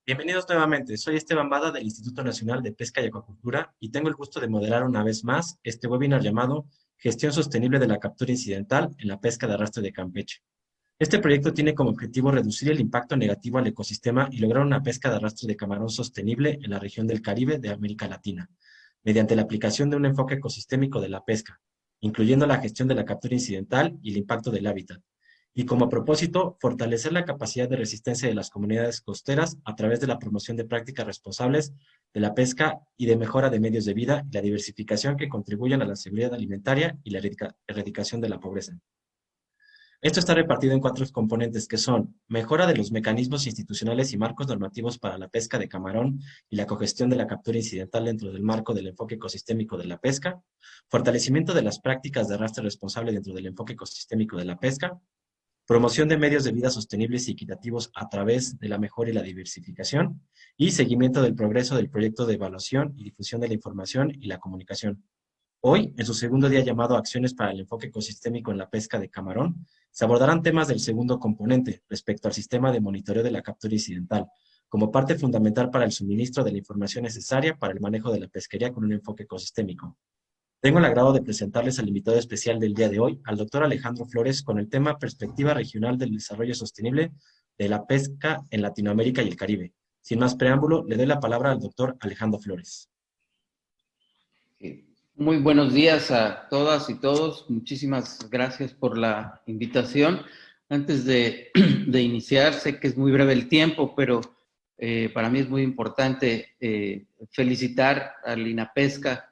Bienvenidos nuevamente, soy Esteban Bada del Instituto Nacional de Pesca y Acuacultura y tengo el gusto de moderar una vez más este webinar llamado Gestión Sostenible de la Captura Incidental en la Pesca de Arrastre de Campeche. Este proyecto tiene como objetivo reducir el impacto negativo al ecosistema y lograr una pesca de arrastre de camarón sostenible en la región del Caribe de América Latina, mediante la aplicación de un enfoque ecosistémico de la pesca, incluyendo la gestión de la captura incidental y el impacto del hábitat. Y como propósito, fortalecer la capacidad de resistencia de las comunidades costeras a través de la promoción de prácticas responsables de la pesca y de mejora de medios de vida y la diversificación que contribuyan a la seguridad alimentaria y la erradicación de la pobreza. Esto está repartido en cuatro componentes que son mejora de los mecanismos institucionales y marcos normativos para la pesca de camarón y la cogestión de la captura incidental dentro del marco del enfoque ecosistémico de la pesca, fortalecimiento de las prácticas de arrastre responsable dentro del enfoque ecosistémico de la pesca, promoción de medios de vida sostenibles y equitativos a través de la mejora y la diversificación, y seguimiento del progreso del proyecto de evaluación y difusión de la información y la comunicación. Hoy, en su segundo día llamado Acciones para el enfoque ecosistémico en la pesca de camarón, se abordarán temas del segundo componente respecto al sistema de monitoreo de la captura incidental, como parte fundamental para el suministro de la información necesaria para el manejo de la pesquería con un enfoque ecosistémico. Tengo el agrado de presentarles al invitado especial del día de hoy, al doctor Alejandro Flores, con el tema Perspectiva Regional del Desarrollo Sostenible de la Pesca en Latinoamérica y el Caribe. Sin más preámbulo, le doy la palabra al doctor Alejandro Flores. Muy buenos días a todas y todos. Muchísimas gracias por la invitación. Antes de iniciar, sé que es muy breve el tiempo, pero para mí es muy importante felicitar al INAPESCA,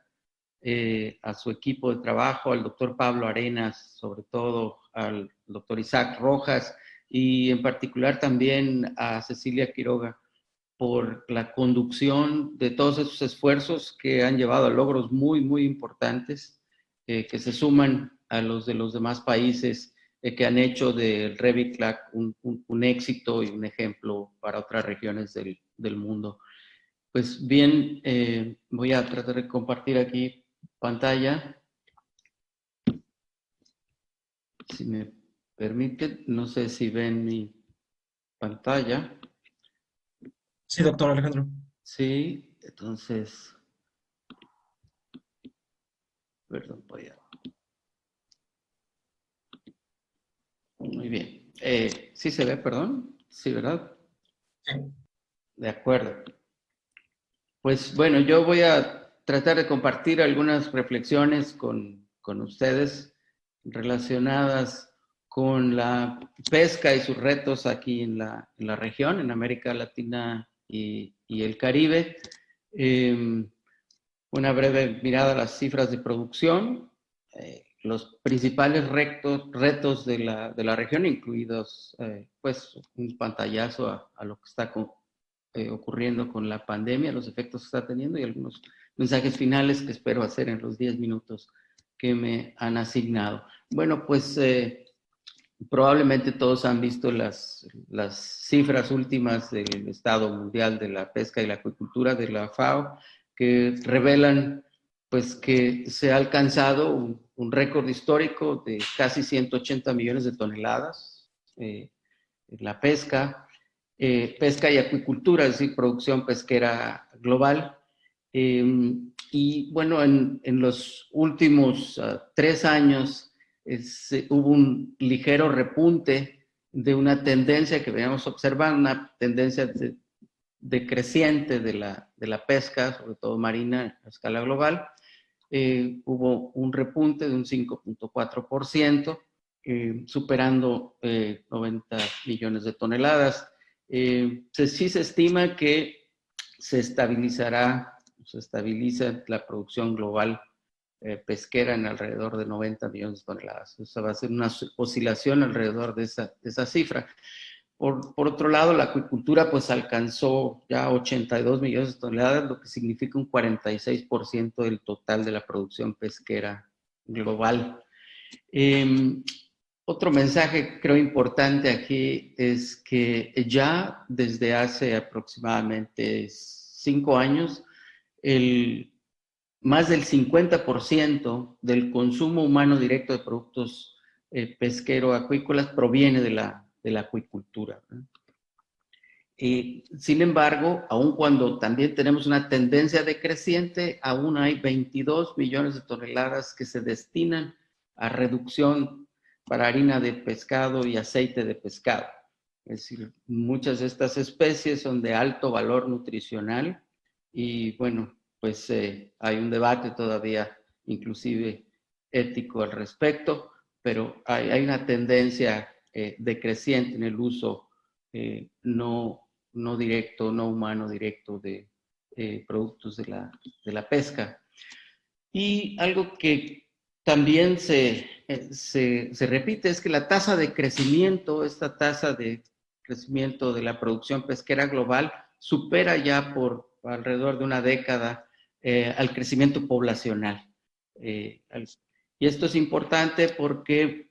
a su equipo de trabajo, al doctor Pablo Arenas, sobre todo al doctor Isaac Rojas y en particular también a Cecilia Quiroga por la conducción de todos esos esfuerzos que han llevado a logros muy, muy importantes, que se suman a los de los demás países que han hecho del REVICLAC un éxito y un ejemplo para otras regiones del mundo. Pues bien, voy a tratar de compartir aquí pantalla. Si me permite, no sé si ven mi pantalla. Sí, doctor Alejandro. Sí, entonces, perdón, voy a... Muy bien. ¿Sí se ve, perdón? Sí, ¿verdad? Sí. De acuerdo. Pues bueno, yo voy a tratar de compartir algunas reflexiones con ustedes relacionadas con la pesca y sus retos aquí en la región, en América Latina y el Caribe. Una breve mirada a las cifras de producción, los principales retos de la región, incluidos pues un pantallazo a lo que está ocurriendo con la pandemia, los efectos que está teniendo y algunos mensajes finales que espero hacer en los 10 minutos que me han asignado. Bueno, pues probablemente todos han visto las cifras últimas del Estado Mundial de la Pesca y la Acuicultura de la FAO, que revelan pues que se ha alcanzado un récord histórico de casi 180 millones de toneladas en la pesca, pesca y acuicultura, es decir, producción pesquera global. Y bueno, en los últimos 3 años hubo un ligero repunte de una tendencia que veníamos observando, una tendencia decreciente de la pesca, sobre todo marina a escala global. Hubo un repunte de un 5.4%, superando 90 millones de toneladas. Sí se estima que se estabiliza la producción global pesquera en alrededor de 90 millones de toneladas. O sea, va a ser una oscilación alrededor de esa cifra. Por otro lado, la acuicultura pues alcanzó ya 82 millones de toneladas, lo que significa un 46% del total de la producción pesquera global. Otro mensaje creo importante aquí es que ya desde hace aproximadamente 5 años, más del 50% del consumo humano directo de productos pesquero-acuícolas proviene de la acuicultura, ¿no? Sin embargo, aun cuando también tenemos una tendencia decreciente, aún hay 22 millones de toneladas que se destinan a reducción para harina de pescado y aceite de pescado. Es decir, muchas de estas especies son de alto valor nutricional y bueno, pues hay un debate todavía, inclusive ético al respecto, pero hay una tendencia decreciente en el uso no directo, no humano directo de productos de la pesca. Y algo que también se repite es que la tasa de crecimiento, esta tasa de crecimiento de la producción pesquera global, supera ya por alrededor de una década al crecimiento poblacional. Y esto es importante porque,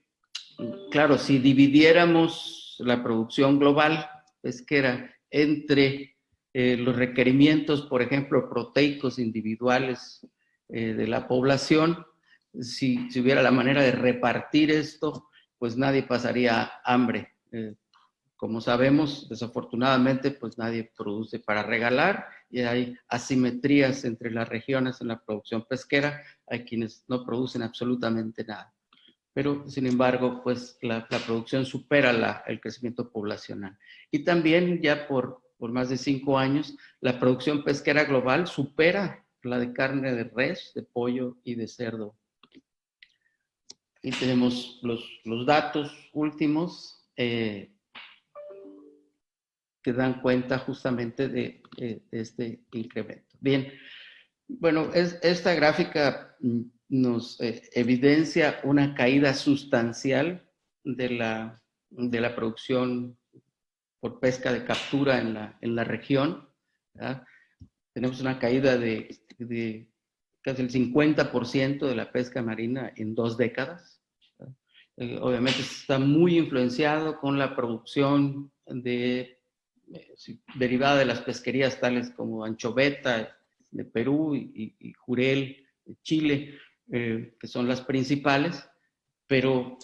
claro, si dividiéramos la producción global pesquera entre los requerimientos, por ejemplo, proteicos individuales de la población, si hubiera la manera de repartir esto, pues nadie pasaría hambre. Como sabemos, desafortunadamente, pues nadie produce para regalar y hay asimetrías entre las regiones en la producción pesquera. Hay quienes no producen absolutamente nada. Pero, sin embargo, pues la producción supera el crecimiento poblacional. Y también ya por más de 5 años, la producción pesquera global supera la de carne de res, de pollo y de cerdo. Y tenemos los datos últimos que dan cuenta justamente de este incremento. Bien, bueno, esta gráfica nos evidencia una caída sustancial de la producción por pesca de captura en la región, ¿verdad? Tenemos una caída de casi el 50% de la pesca marina en 2 décadas. Obviamente está muy influenciado con la producción derivada de las pesquerías tales como anchoveta de Perú y jurel de Chile, que son las principales, pero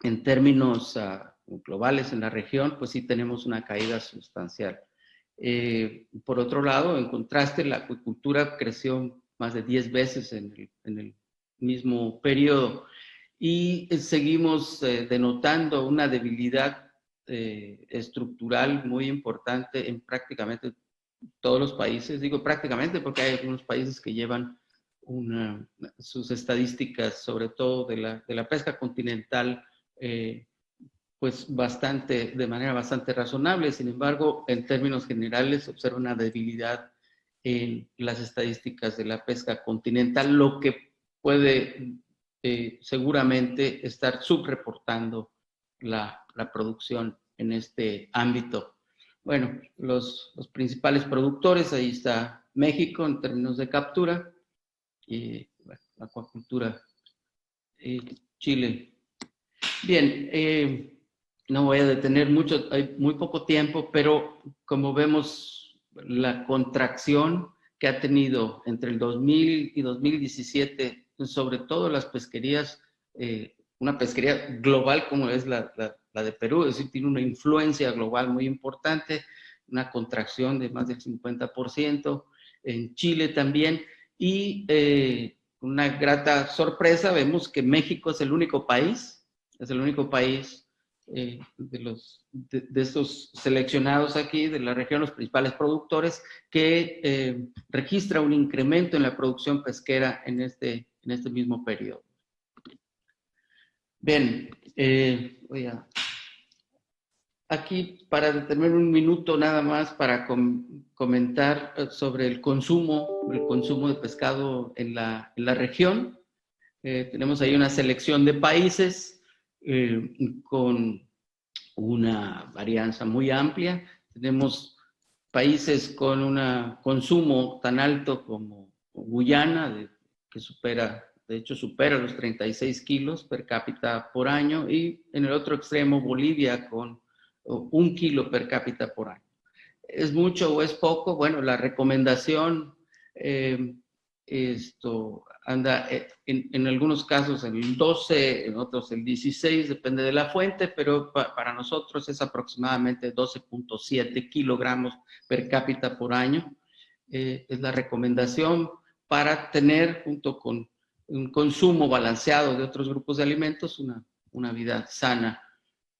en términos globales en la región, pues sí tenemos una caída sustancial. Por otro lado, en contraste, la acuicultura creció más de 10 veces en el mismo periodo y seguimos denotando una debilidad estructural muy importante en prácticamente todos los países. Digo prácticamente porque hay algunos países que llevan sus estadísticas, sobre todo de la pesca continental, pues de manera bastante razonable. Sin embargo, en términos generales, se observa una debilidad en las estadísticas de la pesca continental, lo que puede seguramente estar subreportando la producción en este ámbito. Bueno, los principales productores, ahí está México en términos de captura, y bueno, acuacultura, Chile. Bien, no voy a detener mucho, hay muy poco tiempo, pero como vemos la contracción que ha tenido entre el 2000 y 2017, sobre todo las pesquerías, una pesquería global como es la de Perú, es decir, tiene una influencia global muy importante, una contracción de más del 50%, en Chile también, y una grata sorpresa, vemos que México es el único país de estos seleccionados aquí de la región, los principales productores, que registra un incremento en la producción pesquera en este mismo periodo. Bien, aquí para detener un minuto nada más para comentar sobre el consumo de pescado en la región. Tenemos ahí una selección de países con una varianza muy amplia. Tenemos países con un consumo tan alto como Guyana, que de hecho supera los 36 kilos per cápita por año, y en el otro extremo Bolivia con 1 kilo per cápita por año. ¿Es mucho o es poco? Bueno, la recomendación esto anda en algunos casos el 12, en otros el 16, depende de la fuente, pero para nosotros es aproximadamente 12.7 kilogramos per cápita por año. Es la recomendación para tener, junto con un consumo balanceado de otros grupos de alimentos, una vida sana.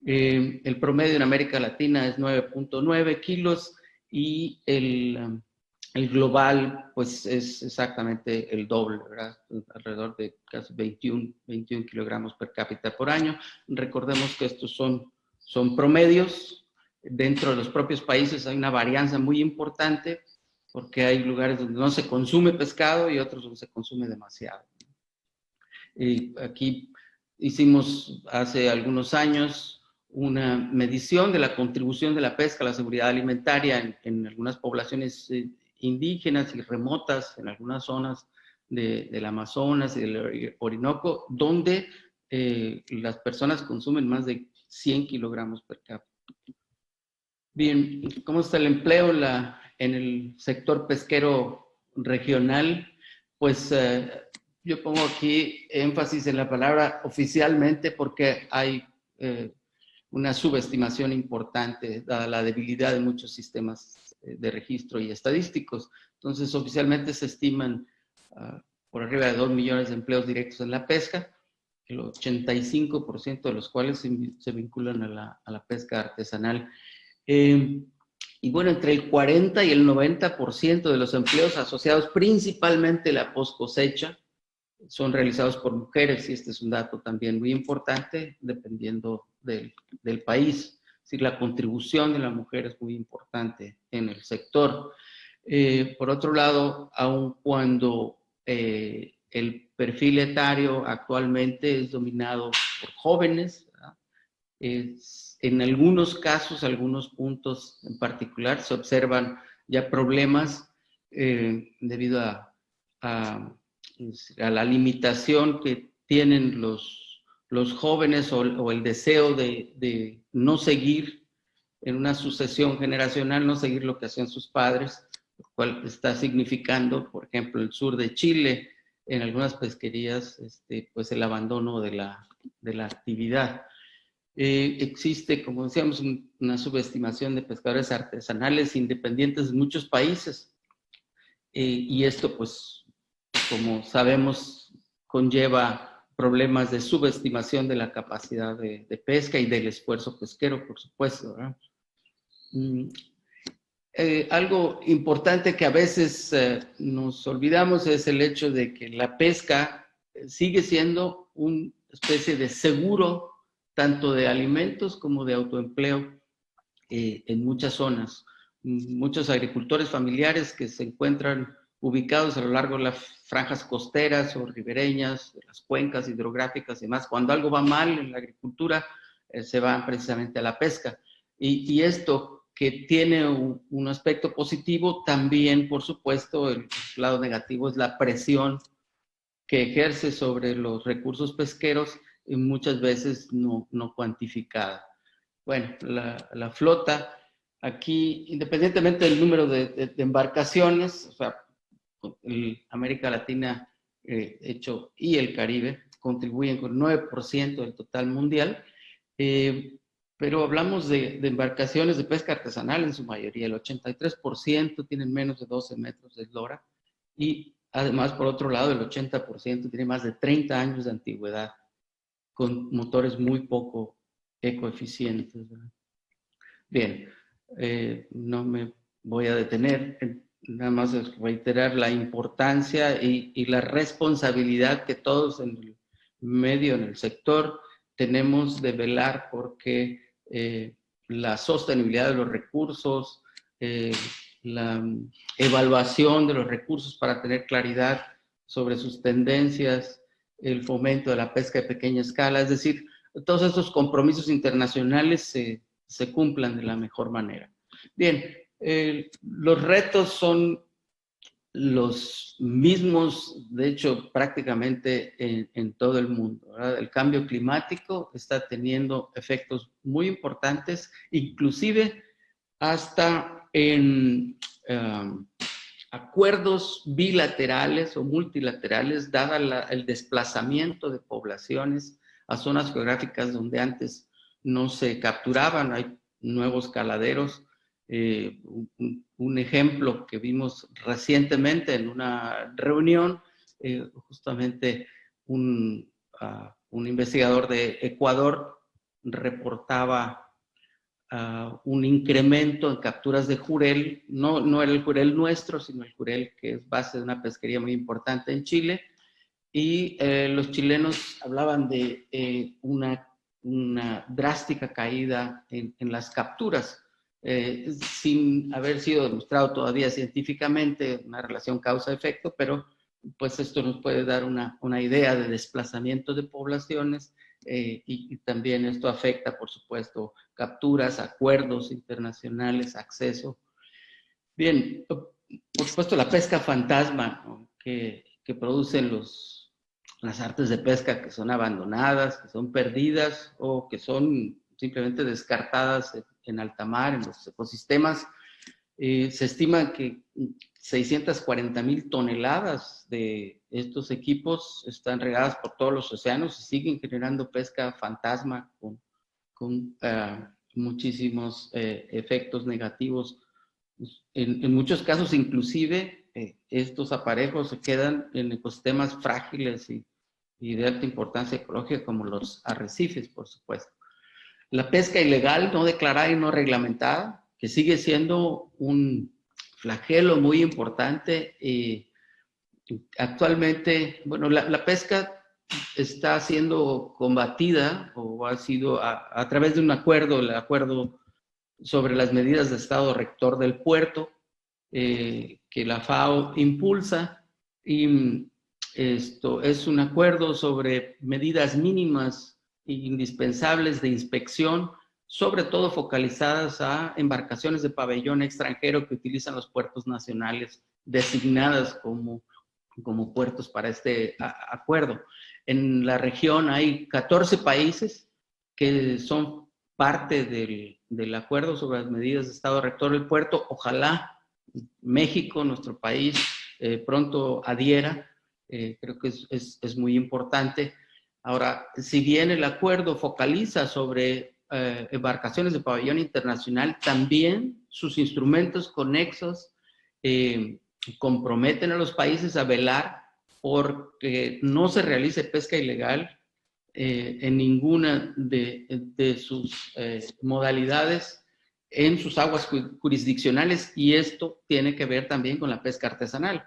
El promedio en América Latina es 9.9 kilos y el global, pues es exactamente el doble, ¿verdad? Alrededor de casi 21 kilogramos per cápita por año. Recordemos que estos son promedios. Dentro de los propios países hay una varianza muy importante porque hay lugares donde no se consume pescado y otros donde se consume demasiado. Y aquí hicimos hace algunos años una medición de la contribución de la pesca a la seguridad alimentaria en algunas poblaciones indígenas y remotas, en algunas zonas del Amazonas y del Orinoco, donde las personas consumen más de 100 kilogramos per cápita. Bien, ¿cómo está el empleo en el sector pesquero regional? Pues yo pongo aquí énfasis en la palabra oficialmente porque hay una subestimación importante, dada la debilidad de muchos sistemas de registro y estadísticos. Entonces, oficialmente se estiman por arriba de 2 millones de empleos directos en la pesca, el 85% de los cuales se vinculan a la pesca artesanal. Y bueno, entre el 40 y el 90% de los empleos asociados principalmente a la post cosecha son realizados por mujeres, y este es un dato también muy importante, dependiendo del país. Es decir, la contribución de la mujer es muy importante en el sector. Por otro lado, aun cuando el perfil etario actualmente es dominado por jóvenes, en algunos casos, algunos puntos en particular, se observan ya problemas debido a la limitación que tienen los jóvenes o el deseo de no seguir en una sucesión generacional, no seguir lo que hacían sus padres, lo cual está significando, por ejemplo, el sur de Chile, en algunas pesquerías, pues el abandono de la actividad. Existe, como decíamos, una subestimación de pescadores artesanales independientes en muchos países. Y esto, pues, como sabemos, conlleva problemas de subestimación de la capacidad de pesca y del esfuerzo pesquero, por supuesto, ¿verdad? Algo importante que a veces nos olvidamos es el hecho de que la pesca sigue siendo una especie de seguro tanto de alimentos como de autoempleo en muchas zonas. Muchos agricultores familiares que se encuentran ubicados a lo largo de las franjas costeras o ribereñas, de las cuencas hidrográficas y demás, cuando algo va mal en la agricultura, se van precisamente a la pesca. Y esto que tiene un aspecto positivo, también, por supuesto, el lado negativo es la presión que ejerce sobre los recursos pesqueros, y muchas veces no cuantificada. Bueno, la flota, aquí, independientemente del número de embarcaciones, o sea, América Latina y el Caribe contribuyen con 9% del total mundial, pero hablamos de embarcaciones de pesca artesanal en su mayoría. El 83% tienen menos de 12 metros de eslora y además, por otro lado, el 80% tiene más de 30 años de antigüedad con motores muy poco ecoeficientes, ¿verdad? Bien, no me voy a detener, nada más es reiterar la importancia y la responsabilidad que todos en el medio, en el sector, tenemos de velar porque la sostenibilidad de los recursos, la evaluación de los recursos para tener claridad sobre sus tendencias, el fomento de la pesca de pequeña escala, es decir, todos estos compromisos internacionales se cumplan de la mejor manera. Bien, los retos son los mismos, de hecho, prácticamente en todo el mundo, ¿verdad? El cambio climático está teniendo efectos muy importantes, inclusive hasta en acuerdos bilaterales o multilaterales, dada el desplazamiento de poblaciones a zonas geográficas donde antes no se capturaban. Hay nuevos caladeros. Un ejemplo que vimos recientemente en una reunión, justamente un investigador de Ecuador reportaba un incremento en capturas de jurel. No era el jurel nuestro, sino el jurel que es base de una pesquería muy importante en Chile. Y los chilenos hablaban de una drástica caída en las capturas, sin haber sido demostrado todavía científicamente una relación causa-efecto, pero pues esto nos puede dar una idea de desplazamiento de poblaciones, y también esto afecta, por supuesto, capturas, acuerdos internacionales, acceso. Bien, por supuesto, la pesca fantasma, ¿no?, que producen las artes de pesca que son abandonadas, que son perdidas o que son simplemente descartadas en alta mar, en los ecosistemas. Se estima que 640,000 toneladas de estos equipos están regadas por todos los océanos y siguen generando pesca fantasma con muchísimos efectos negativos. En muchos casos, inclusive, estos aparejos se quedan en ecosistemas frágiles y de alta importancia ecológica, como los arrecifes, por supuesto. La pesca ilegal, no declarada y no reglamentada, que sigue siendo un flagelo muy importante. Actualmente, bueno, la pesca está siendo combatida o ha sido a través de un acuerdo, el acuerdo sobre las medidas de estado rector del puerto, que la FAO impulsa, y esto es un acuerdo sobre medidas mínimas e indispensables de inspección, sobre todo focalizadas a embarcaciones de pabellón extranjero que utilizan los puertos nacionales designadas como puertos para este acuerdo. En la región hay 14 países que son parte del acuerdo sobre las medidas de estado rector del puerto. Ojalá México, nuestro país, pronto adhiera. Creo que es muy importante. Ahora, si bien el acuerdo focaliza sobre embarcaciones de pabellón internacional, también sus instrumentos conexos comprometen a los países a velar porque no se realice pesca ilegal en ninguna de sus modalidades en sus aguas jurisdiccionales, y esto tiene que ver también con la pesca artesanal,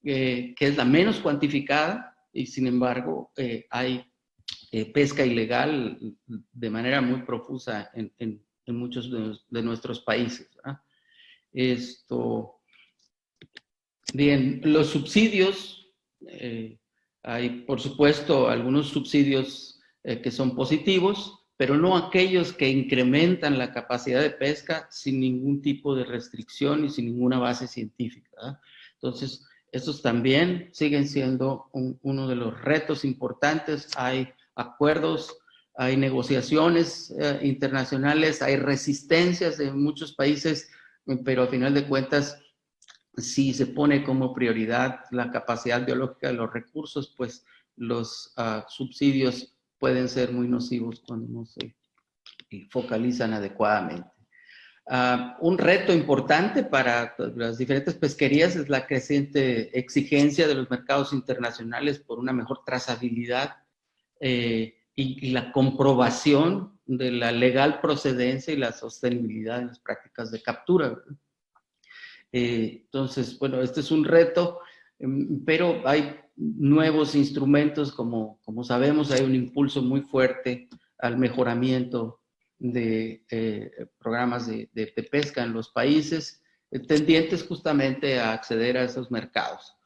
que es la menos cuantificada, y sin embargo hay pesca ilegal de manera muy profusa en muchos de nuestros países, ¿verdad? Bien, los subsidios, hay por supuesto algunos subsidios que son positivos, pero no aquellos que incrementan la capacidad de pesca sin ningún tipo de restricción y sin ninguna base científica, ¿verdad? Entonces, estos también siguen siendo uno de los retos importantes. Hay acuerdos, hay negociaciones internacionales, hay resistencias de muchos países, pero a final de cuentas, si se pone como prioridad la capacidad biológica de los recursos, pues los subsidios pueden ser muy nocivos cuando no se focalizan adecuadamente. Un reto importante para las diferentes pesquerías es la creciente exigencia de los mercados internacionales por una mejor trazabilidad y la comprobación de la legal procedencia y la sostenibilidad de las prácticas de captura. Entonces, bueno, este es un reto, pero hay nuevos instrumentos, como sabemos, hay un impulso muy fuerte al mejoramiento de programas de pesca en los países, tendientes justamente a acceder a esos mercados.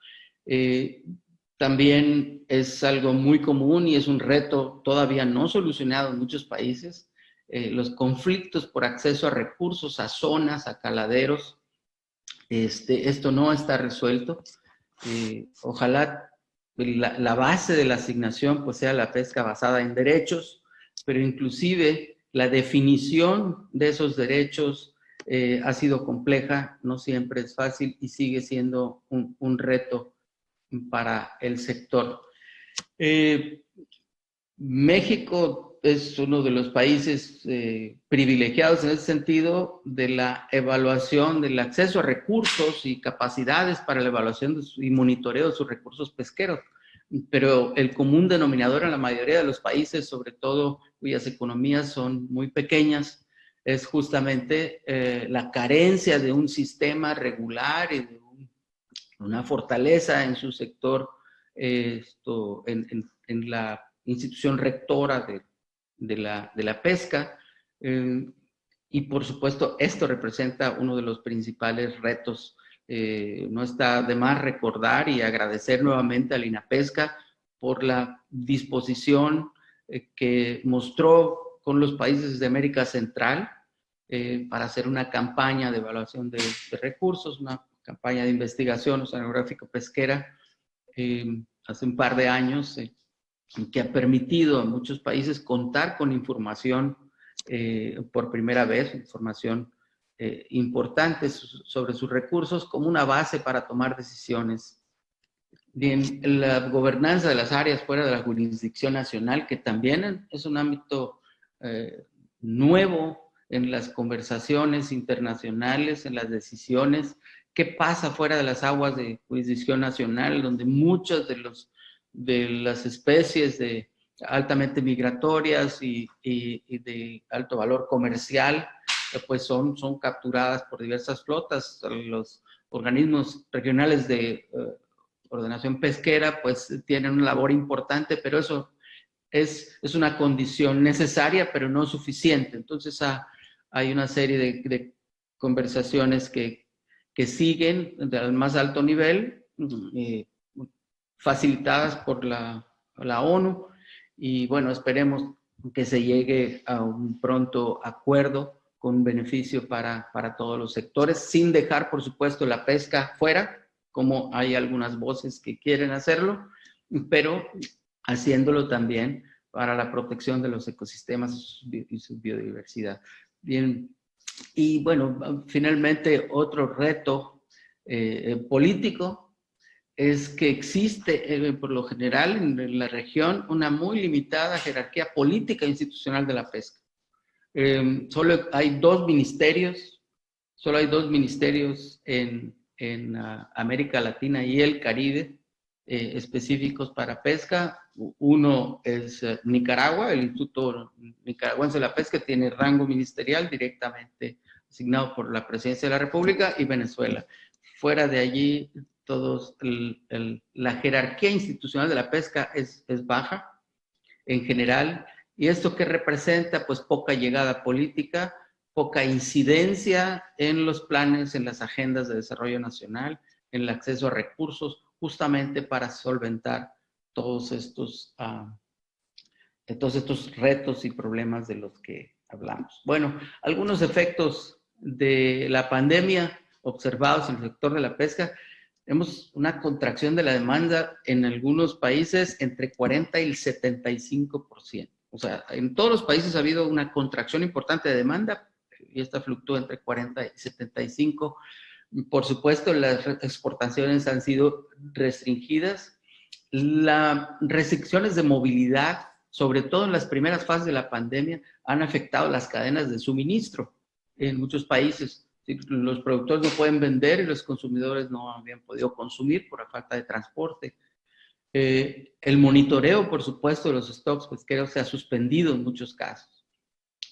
También es algo muy común y es un reto todavía no solucionado en muchos países, los conflictos por acceso a recursos, a zonas, a caladeros. Esto no está resuelto. Ojalá la base de la asignación pues sea la pesca basada en derechos, pero inclusive la definición de esos derechos ha sido compleja, no siempre es fácil y sigue siendo un reto para el sector. México es uno de los países privilegiados en ese sentido de la evaluación del acceso a recursos y capacidades para la evaluación y monitoreo de sus recursos pesqueros. Pero el común denominador en la mayoría de los países, sobre todo cuyas economías son muy pequeñas, es justamente la carencia de un sistema regular y de una fortaleza en su sector, en la institución rectora de la pesca. Y por supuesto, esto representa uno de los principales retos. No está de más recordar y agradecer nuevamente al INAPESCA por la disposición que mostró con los países de América Central para hacer una campaña de evaluación de recursos, una campaña de investigación oceanográfica pesquera hace un par de años, que ha permitido a muchos países contar con información por primera vez, información importante sobre sus recursos como una base para tomar decisiones. Bien, la gobernanza de las áreas fuera de la jurisdicción nacional, que también es un ámbito nuevo en las conversaciones internacionales, en las decisiones. ¿Qué pasa fuera de las aguas de jurisdicción nacional, donde muchas de las especies altamente migratorias y de alto valor comercial, pues son capturadas por diversas flotas? Los organismos regionales de ordenación pesquera pues tienen una labor importante, pero eso es una condición necesaria, pero no suficiente. Entonces hay una serie de conversaciones que siguen al más alto nivel, facilitadas por la ONU, y bueno, esperemos que se llegue a un pronto acuerdo con beneficio para todos los sectores, sin dejar, por supuesto, la pesca fuera, como hay algunas voces que quieren hacerlo, pero haciéndolo también para la protección de los ecosistemas y su biodiversidad. Bien, y bueno, finalmente otro reto político es que existe, por lo general, en la región, una muy limitada jerarquía política e institucional de la pesca. Solo hay dos ministerios en América Latina y el Caribe específicos para pesca. Uno es Nicaragua, el Instituto Nicaragüense de la Pesca tiene rango ministerial directamente asignado por la Presidencia de la República, y Venezuela. Fuera de allí, la jerarquía institucional de la pesca es baja en general. ¿Y esto qué representa? Pues poca llegada política, poca incidencia en los planes, en las agendas de desarrollo nacional, en el acceso a recursos, justamente para solventar todos estos retos y problemas de los que hablamos. Bueno, algunos efectos de la pandemia observados en el sector de la pesca. Vemos una contracción de la demanda en algunos países entre 40 y el 75%. O sea, en todos los países ha habido una contracción importante de demanda, y esta fluctúa entre 40 y 75%. Por supuesto, las exportaciones han sido restringidas. Las restricciones de movilidad, sobre todo en las primeras fases de la pandemia, han afectado las cadenas de suministro en muchos países. Los productores no pueden vender y los consumidores no habían podido consumir por la falta de transporte. El monitoreo, por supuesto, de los stocks pesqueros se ha suspendido en muchos casos.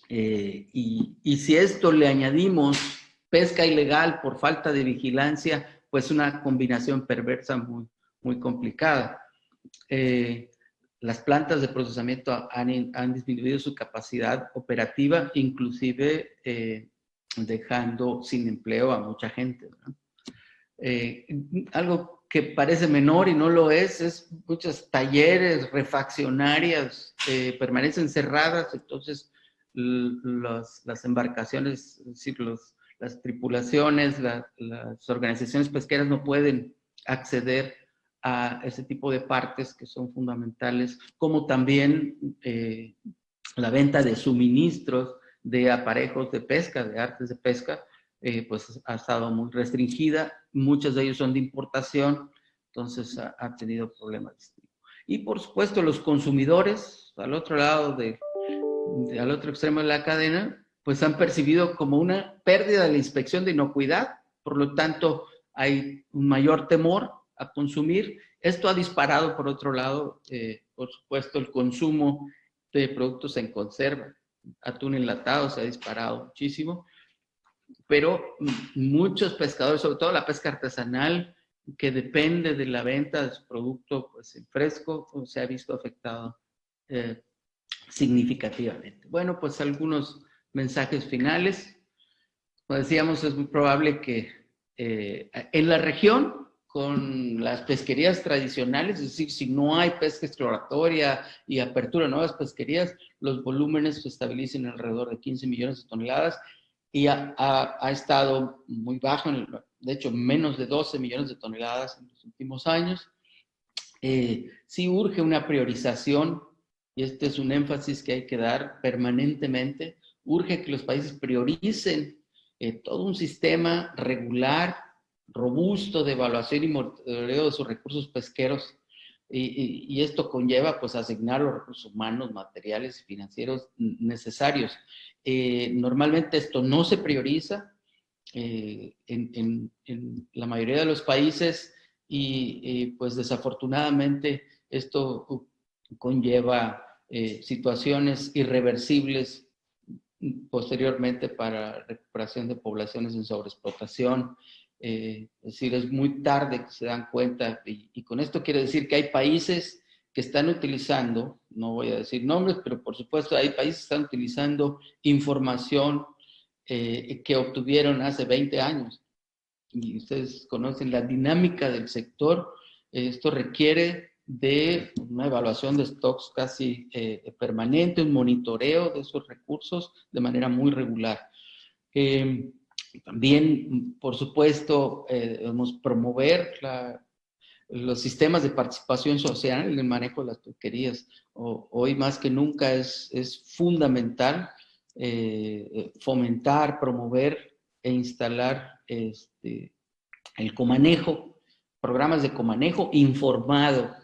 Y si a esto le añadimos pesca ilegal por falta de vigilancia, pues una combinación perversa muy, muy complicada. Las plantas de procesamiento han disminuido su capacidad operativa, inclusive dejando sin empleo a mucha gente, ¿no? Algo que parece menor y no lo es muchos talleres, refaccionarias permanecen cerradas. Entonces las embarcaciones, es decir, las tripulaciones, las organizaciones pesqueras no pueden acceder a ese tipo de partes que son fundamentales, como también la venta de suministros de aparejos de pesca, de artes de pesca, pues ha estado muy restringida. Muchos de ellos son de importación, entonces ha tenido problemas. Y por supuesto los consumidores, al otro lado al otro extremo de la cadena, pues han percibido como una pérdida de la inspección de inocuidad, por lo tanto hay un mayor temor a consumir. Esto ha disparado, por otro lado, por supuesto, el consumo de productos en conserva. Atún enlatado se ha disparado muchísimo, pero muchos pescadores, sobre todo la pesca artesanal, que depende de la venta de su producto pues, en fresco, pues, se ha visto afectado significativamente. Bueno, pues algunos mensajes finales. Como decíamos, es muy probable que en la región, con las pesquerías tradicionales, es decir, si no hay pesca exploratoria y apertura de nuevas pesquerías, los volúmenes se estabilicen alrededor de 15 millones de toneladas y ha estado muy bajo, de hecho, menos de 12 millones de toneladas en los últimos años. Sí urge una priorización, y este es un énfasis que hay que dar permanentemente. Urge que los países prioricen todo un sistema regular, robusto de evaluación y monitoreo de sus recursos pesqueros. Y esto conlleva pues asignar los recursos humanos, materiales y financieros necesarios. Normalmente esto no se prioriza en la mayoría de los países y pues desafortunadamente esto conlleva situaciones irreversibles posteriormente para recuperación de poblaciones en sobreexplotación. Es decir, es muy tarde que se dan cuenta y con esto quiero decir que hay países que están utilizando, no voy a decir nombres, pero por supuesto hay países que están utilizando información que obtuvieron hace 20 años. Y ustedes conocen la dinámica del sector. Esto requiere de una evaluación de stocks casi permanente, un monitoreo de esos recursos de manera muy regular. También, por supuesto, debemos promover los sistemas de participación social en el manejo de las pesquerías. Hoy más que nunca es fundamental fomentar, promover e instalar el comanejo, programas de comanejo informado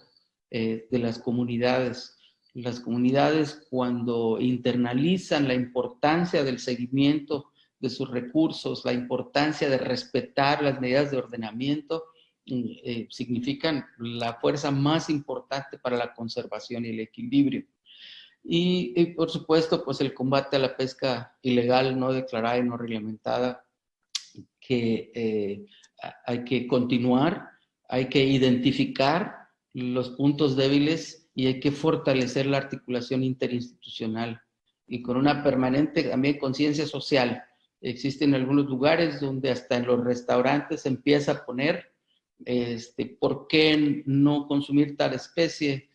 de las comunidades. Las comunidades cuando internalizan la importancia del seguimiento de sus recursos, la importancia de respetar las medidas de ordenamiento, significan la fuerza más importante para la conservación y el equilibrio. Y por supuesto, pues el combate a la pesca ilegal, no declarada y no reglamentada, que hay que continuar, hay que identificar los puntos débiles y hay que fortalecer la articulación interinstitucional y con una permanente también conciencia social. Existen algunos lugares donde hasta en los restaurantes se empieza a poner por qué no consumir tal especie,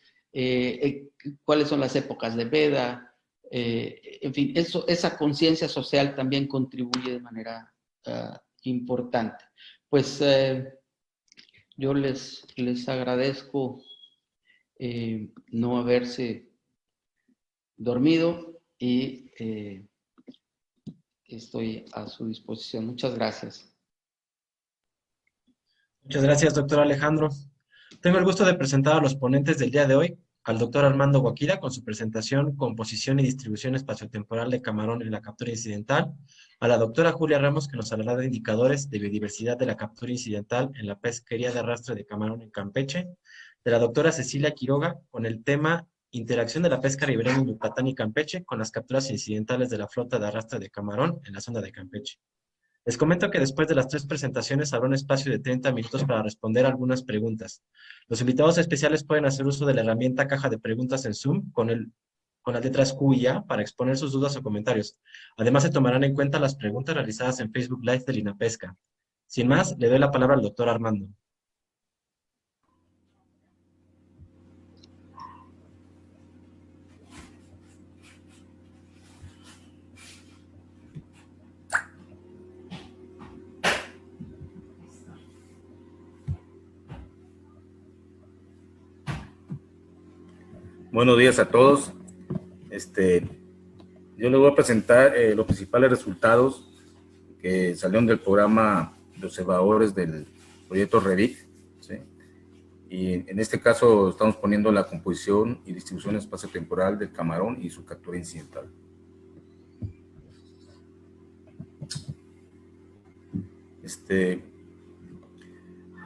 cuáles son las épocas de veda, en fin, esa conciencia social también contribuye de manera importante. Pues yo les agradezco no haberse dormido y estoy a su disposición. Muchas gracias. Muchas gracias, doctor Alejandro. Tengo el gusto de presentar a los ponentes del día de hoy, al doctor Armando Guaquira con su presentación Composición y distribución espaciotemporal de camarón en la captura incidental, a la doctora Julia Ramos que nos hablará de indicadores de biodiversidad de la captura incidental en la pesquería de arrastre de camarón en Campeche, de la doctora Cecilia Quiroga con el tema Interacción de la pesca ribereña en Yucatán y Campeche con las capturas incidentales de la flota de arrastre de camarón en la zona de Campeche. Les comento que después de las 3 presentaciones habrá un espacio de 30 minutos para responder algunas preguntas. Los invitados especiales pueden hacer uso de la herramienta caja de preguntas en Zoom con las letras Q y A para exponer sus dudas o comentarios. Además, se tomarán en cuenta las preguntas realizadas en Facebook Live de Linapesca. Sin más, le doy la palabra al doctor Armando. Buenos días a todos. Yo les voy a presentar los principales resultados que salieron del programa de observadores del proyecto REVIC, ¿sí? Y en este caso estamos poniendo la composición y distribución espaciotemporal del camarón y su captura incidental.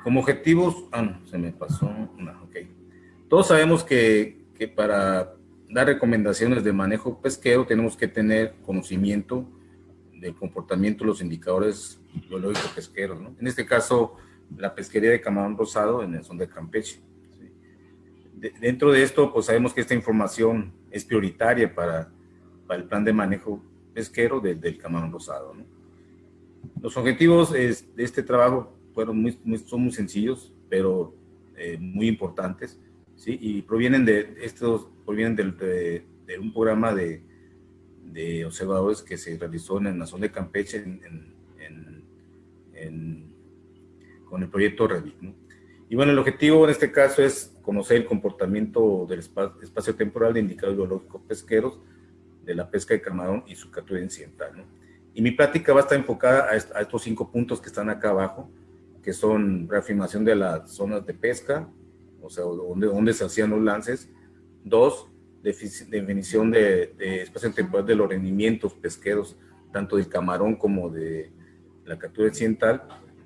Como objetivos, no, se me pasó una, ok. Todos sabemos que para dar recomendaciones de manejo pesquero tenemos que tener conocimiento del comportamiento de los indicadores biológicos pesqueros, ¿no? En este caso, la pesquería de camarón rosado en el Son de Campeche. ¿Sí? Dentro de esto, pues sabemos que esta información es prioritaria para el plan de manejo pesquero del camarón rosado, ¿no? Los objetivos de este trabajo son muy sencillos, pero muy importantes, ¿sí? Y provienen de un programa de observadores que se realizó en la zona de Campeche con el proyecto REVIC, ¿no? Y bueno, el objetivo en este caso es conocer el comportamiento del espacio temporal de indicadores biológicos pesqueros de la pesca de camarón y su captura incidental, ¿no? Y mi plática va a estar enfocada a estos 5 puntos que están acá abajo, que son reafirmación de las zonas de pesca, o sea, donde se hacían los lances. 2, definición de espacio temporal de los rendimientos pesqueros, tanto del camarón como de la captura incidental.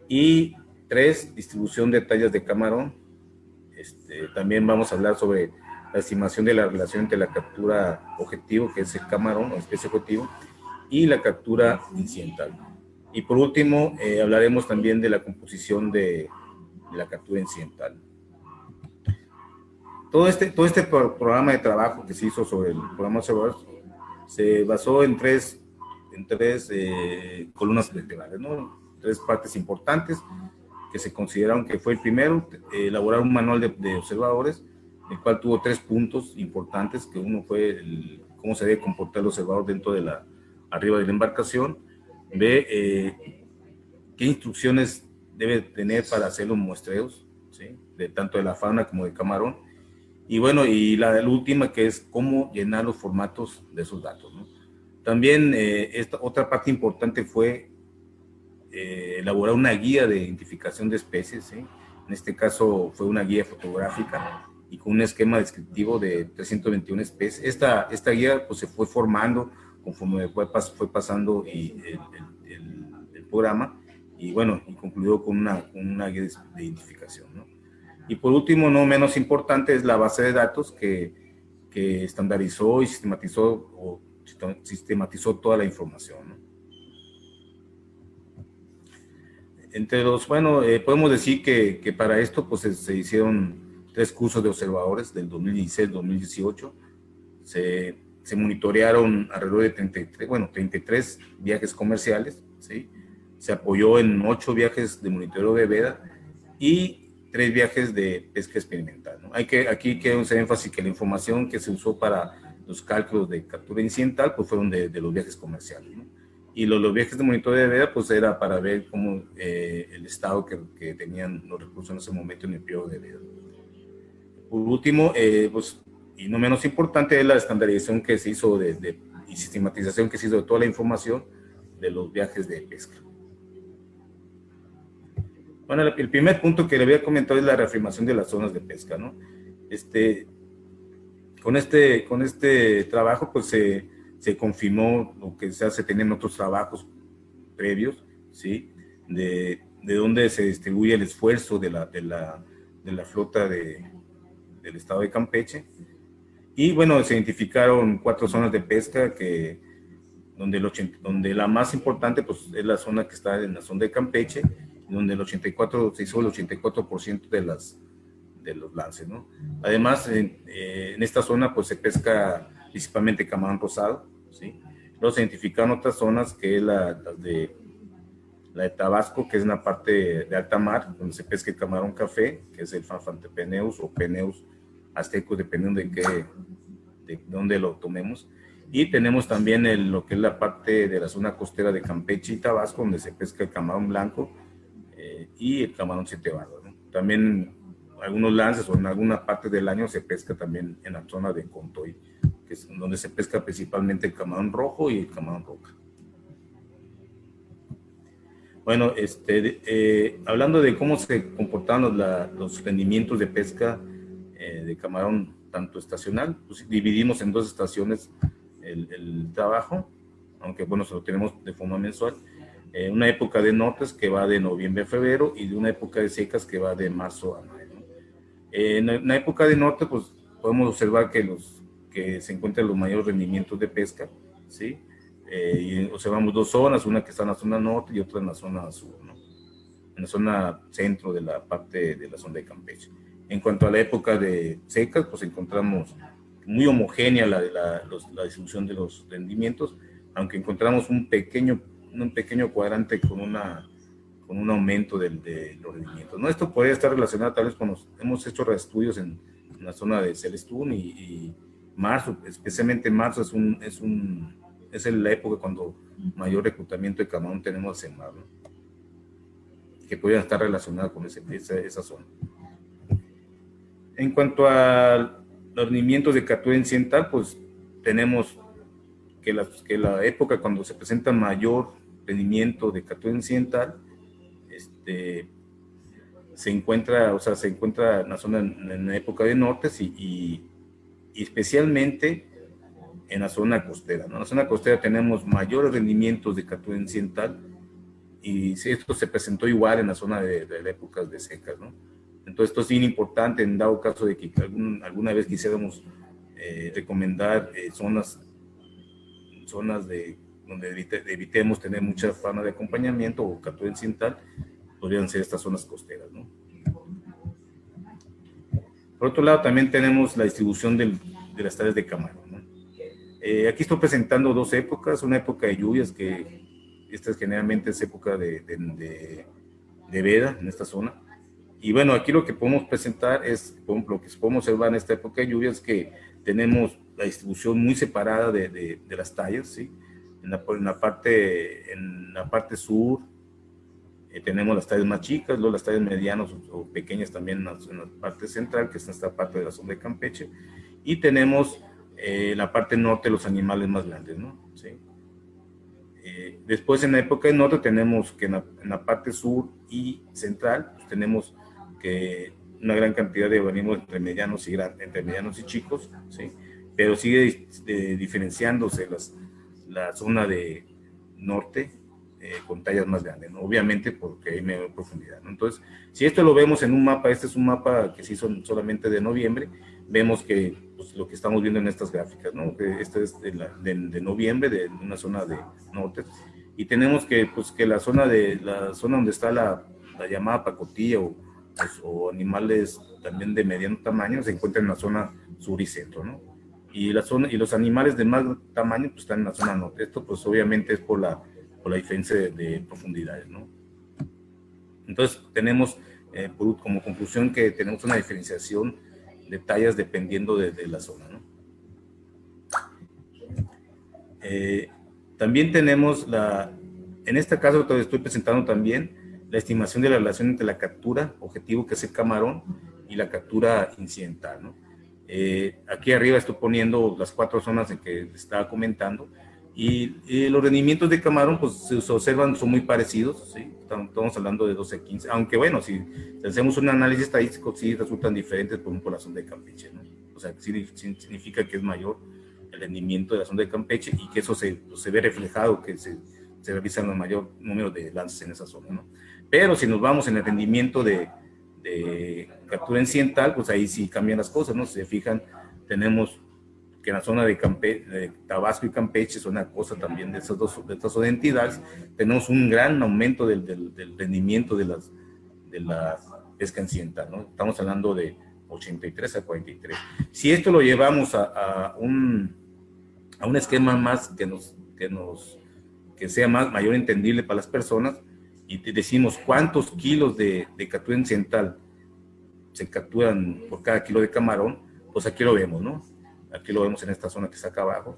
Y 3, distribución de tallas de camarón. También vamos a hablar sobre la estimación de la relación entre la captura objetivo, que es el camarón o especie objetivo, y la captura incidental. Y por último, hablaremos también de la composición de la captura incidental. Todo este programa de trabajo que se hizo sobre el programa observadores se basó en tres columnas vertebrales, ¿no? 3 partes importantes que se consideraron que fue el primero, elaborar un manual de observadores, el cual tuvo 3 puntos importantes, que uno fue cómo se debe comportar el observador dentro de arriba de la embarcación. B, qué instrucciones debe tener para hacer los muestreos, ¿sí? Tanto de la fauna como de camarón. Y bueno, y la última, que es cómo llenar los formatos de esos datos, ¿no? También esta otra parte importante fue elaborar una guía de identificación de especies, ¿sí? En este caso fue una guía fotográfica y con un esquema descriptivo de 321 especies. Esta guía pues, se fue formando conforme fue pasando el programa, y bueno, y concluyó con una guía de identificación, ¿no? Y por último, no menos importante, es la base de datos que estandarizó y sistematizó toda la información, ¿no? Podemos decir que para esto pues se hicieron 3 cursos de observadores del 2016-2018. Se monitorearon alrededor de 33 viajes comerciales, ¿sí? Se apoyó en 8 viajes de monitoreo de veda y 3 viajes de pesca experimental, ¿no? Aquí quiero hacer énfasis que la información que se usó para los cálculos de captura incidental pues fueron de los viajes comerciales, ¿no? Y los viajes de monitoreo de veda pues era para ver cómo el estado que tenían los recursos en ese momento en el periodo de veda. Por último, pues, y no menos importante, es la estandarización que se hizo y sistematización que se hizo de toda la información de los viajes de pesca. Bueno, el primer punto que le había comentado es la reafirmación de las zonas de pesca, ¿no? Con este trabajo, pues se confirmó lo que se tenía en otros trabajos previos, ¿sí? De dónde se distribuye el esfuerzo de la flota del estado de Campeche. Y bueno, se identificaron 4 zonas de pesca donde la más importante pues, es la zona que está en la zona de Campeche, donde se hizo el 84% de los lances, ¿no? Además, en esta zona pues se pesca principalmente camarón rosado, ¿sí? Luego se identificaron otras zonas que es la de Tabasco, que es una parte de alta mar, donde se pesca el camarón café, que es el Fanfantepeneus o Peneus aztecos, dependiendo de dónde lo tomemos. Y tenemos también lo que es la parte de la zona costera de Campeche y Tabasco, donde se pesca el camarón blanco y el camarón siete bardas, ¿no? También algunos lances o en alguna parte del año se pesca también en la zona de Contoy, que es donde se pesca principalmente el camarón rojo y el camarón roca. Bueno, hablando de cómo se comportaban los rendimientos de pesca de camarón, tanto estacional, pues dividimos en 2 estaciones el trabajo, aunque bueno, se lo tenemos de forma mensual. Una época de nortes que va de noviembre a febrero y de una época de secas que va de marzo a mayo, ¿no? En la época de norte, pues podemos observar que se encuentran los mayores rendimientos de pesca, ¿sí? Y observamos 2 zonas, una que está en la zona norte y otra en la zona sur, ¿no? En la zona centro de la parte de la zona de Campeche. En cuanto a la época de secas, pues encontramos muy homogénea la distribución de los rendimientos, aunque encontramos un pequeño cuadrante con un aumento de los rendimientos, ¿no? Esto podría estar relacionado tal vez con hemos hecho estudios en la zona de Celestún y marzo, especialmente marzo es la época cuando mayor reclutamiento de camarón tenemos en mar, ¿no? Que podrían estar relacionadas con esa zona. En cuanto a los rendimientos de captura incidental, pues tenemos que la época cuando se presenta mayor rendimiento de captura incidental se encuentra en la zona en la época de nortes y especialmente en la zona costera, ¿no? En la zona costera tenemos mayores rendimientos de captura incidental y esto se presentó igual en la zona de épocas de secas, ¿no? Entonces esto es bien importante en dado caso de que alguna vez quisiéramos recomendar zonas donde evitemos tener mucha fauna de acompañamiento o captura incidental, podrían ser estas zonas costeras, ¿no? Por otro lado, también tenemos la distribución de las tallas de camarón, ¿no? Aquí estoy presentando 2 épocas, una época de lluvias, que esta generalmente es época de veda en esta zona. Y bueno, aquí lo que podemos presentar es, por ejemplo, lo que podemos observar en esta época de lluvias, que tenemos la distribución muy separada de las tallas, ¿sí? En la parte sur tenemos las tallas más chicas, luego las tallas medianas o pequeñas también en la parte central, que es esta parte de la zona de Campeche, y tenemos en la parte norte los animales más grandes, ¿no? ¿Sí? Después en la época de norte tenemos que en la parte sur y central pues tenemos que una gran cantidad de organismos entre medianos y chicos, ¿sí? Pero sigue diferenciándose la zona de norte con tallas más grandes, ¿no? Obviamente porque hay mayor profundidad, ¿no? Entonces, si esto lo vemos en un mapa, este es un mapa que se hizo solamente de noviembre, vemos que pues, lo que estamos viendo en estas gráficas, ¿no? Que este es de noviembre, de una zona de norte, y tenemos que la zona donde está la llamada pacotilla o animales también de mediano tamaño se encuentran en la zona sur y centro, ¿no? Y los animales de más tamaño pues están en la zona norte. Esto pues obviamente es por la diferencia de profundidades, ¿no? Entonces tenemos como conclusión que tenemos una diferenciación de tallas dependiendo de la zona, ¿no? También tenemos en este caso te estoy presentando también la estimación de la relación entre la captura objetivo, que es el camarón, y la captura incidental, ¿no? Aquí arriba estoy poniendo las 4 zonas en que estaba comentando, y los rendimientos de camarón pues se observan, son muy parecidos, ¿sí? Estamos hablando de 12 a 15, aunque bueno, si hacemos un análisis estadístico sí resultan diferentes por ejemplo la zona de Campeche, ¿no? O sea, sí significa que es mayor el rendimiento de la zona de Campeche y que eso se ve reflejado, que se realizan el mayor número de lances en esa zona, ¿no? Pero si nos vamos en el rendimiento de captura incidental, pues ahí sí cambian las cosas, ¿no? Si se fijan, tenemos que en la zona de Tabasco y Campeche, zona cosa también de estas dos entidades, tenemos un gran aumento del rendimiento de la pesca incidental, ¿no? Estamos hablando de 83 a 43. Si esto lo llevamos a un esquema más que sea mayor entendible para las personas, y te decimos cuántos kilos de captura incidental se capturan por cada kilo de camarón, pues aquí lo vemos, ¿no? Aquí lo vemos en esta zona que está acá abajo.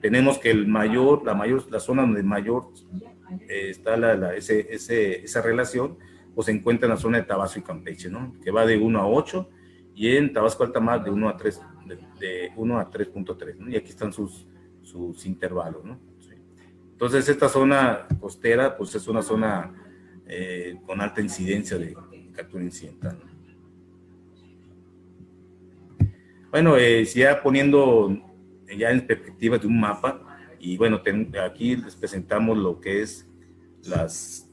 Tenemos que la zona donde mayor está esa relación, pues se encuentra en la zona de Tabasco y Campeche, ¿no? Que va de 1 a 8, y en Tabasco alta mar de 1 a 3, de 1 a 3.3, ¿no? Y aquí están sus intervalos, ¿no? Sí. Entonces esta zona costera, pues es una zona con alta incidencia de captura incidental. Bueno, ya poniendo ya en perspectiva de un mapa, y bueno, aquí les presentamos lo que es las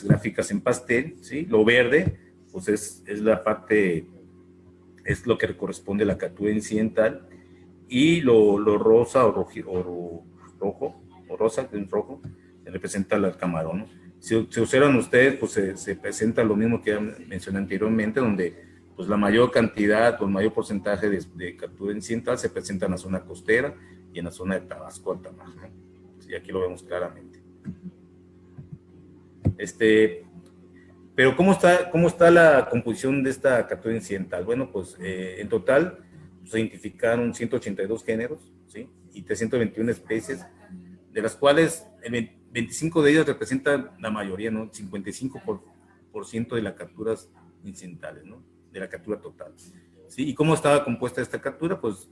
gráficas en pastel, ¿sí? Lo verde, pues es la parte, es lo que corresponde a la captura incidental, y lo rosa o rojo, o rosa, que es rojo, representa al camarón, ¿no? Si observan ustedes, pues se presenta lo mismo que ya mencioné anteriormente, donde pues la mayor cantidad o el mayor porcentaje de captura incidental se presenta en la zona costera y en la zona de Tabasco, Altamar, ¿no? Y aquí lo vemos claramente. Pero ¿cómo está la composición de esta captura incidental? Bueno, pues en total se identificaron 182 géneros, ¿sí? Y 321 especies, de las cuales 25 de ellas representan la mayoría, ¿no? 55% de las capturas incidentales, ¿no? De la captura total, ¿sí? ¿Y cómo estaba compuesta esta captura? Pues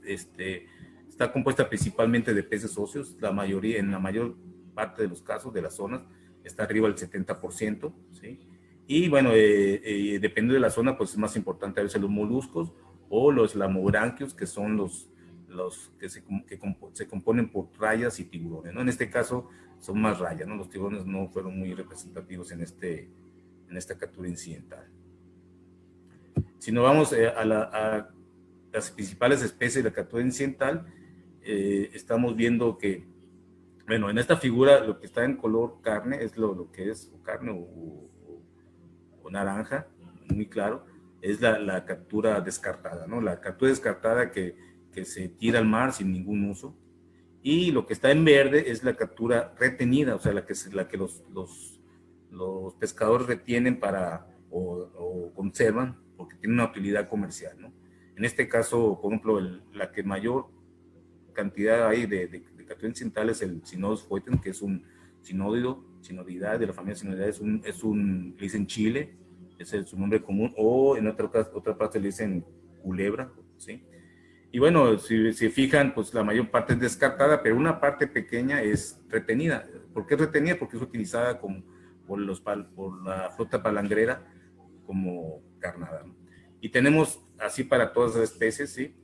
está compuesta principalmente de peces óseos, en la mayor parte de los casos de las zonas está arriba del 70%, ¿sí? Y bueno, dependiendo de la zona, pues es más importante a veces los moluscos o los lamobranquios, que son los que se componen por rayas y tiburones, ¿no? En este caso son más rayas, ¿no? Los tiburones no fueron muy representativos en esta captura incidental. Si nos vamos a las principales especies de la captura incidental, estamos viendo que, bueno, en esta figura lo que está en color carne es lo que es carne o naranja, muy claro, es la captura descartada, ¿no? La captura descartada que se tira al mar sin ningún uso. Y lo que está en verde es la captura retenida, o sea, la que los pescadores retienen o conservan porque tiene una utilidad comercial, ¿no? En este caso, por ejemplo, la que mayor cantidad hay de captura incidental es el Cynodus foetum, que es un sinodidad de la familia sinodidad, le dicen chile, ese es su nombre común, o en otra parte le dicen culebra, ¿sí? Y bueno, si se fijan, pues la mayor parte es descartada, pero una parte pequeña es retenida. ¿Por qué es retenida? Porque es utilizada por la flota palangrera como carnada, ¿no? Y tenemos así para todas las especies, ¿sí?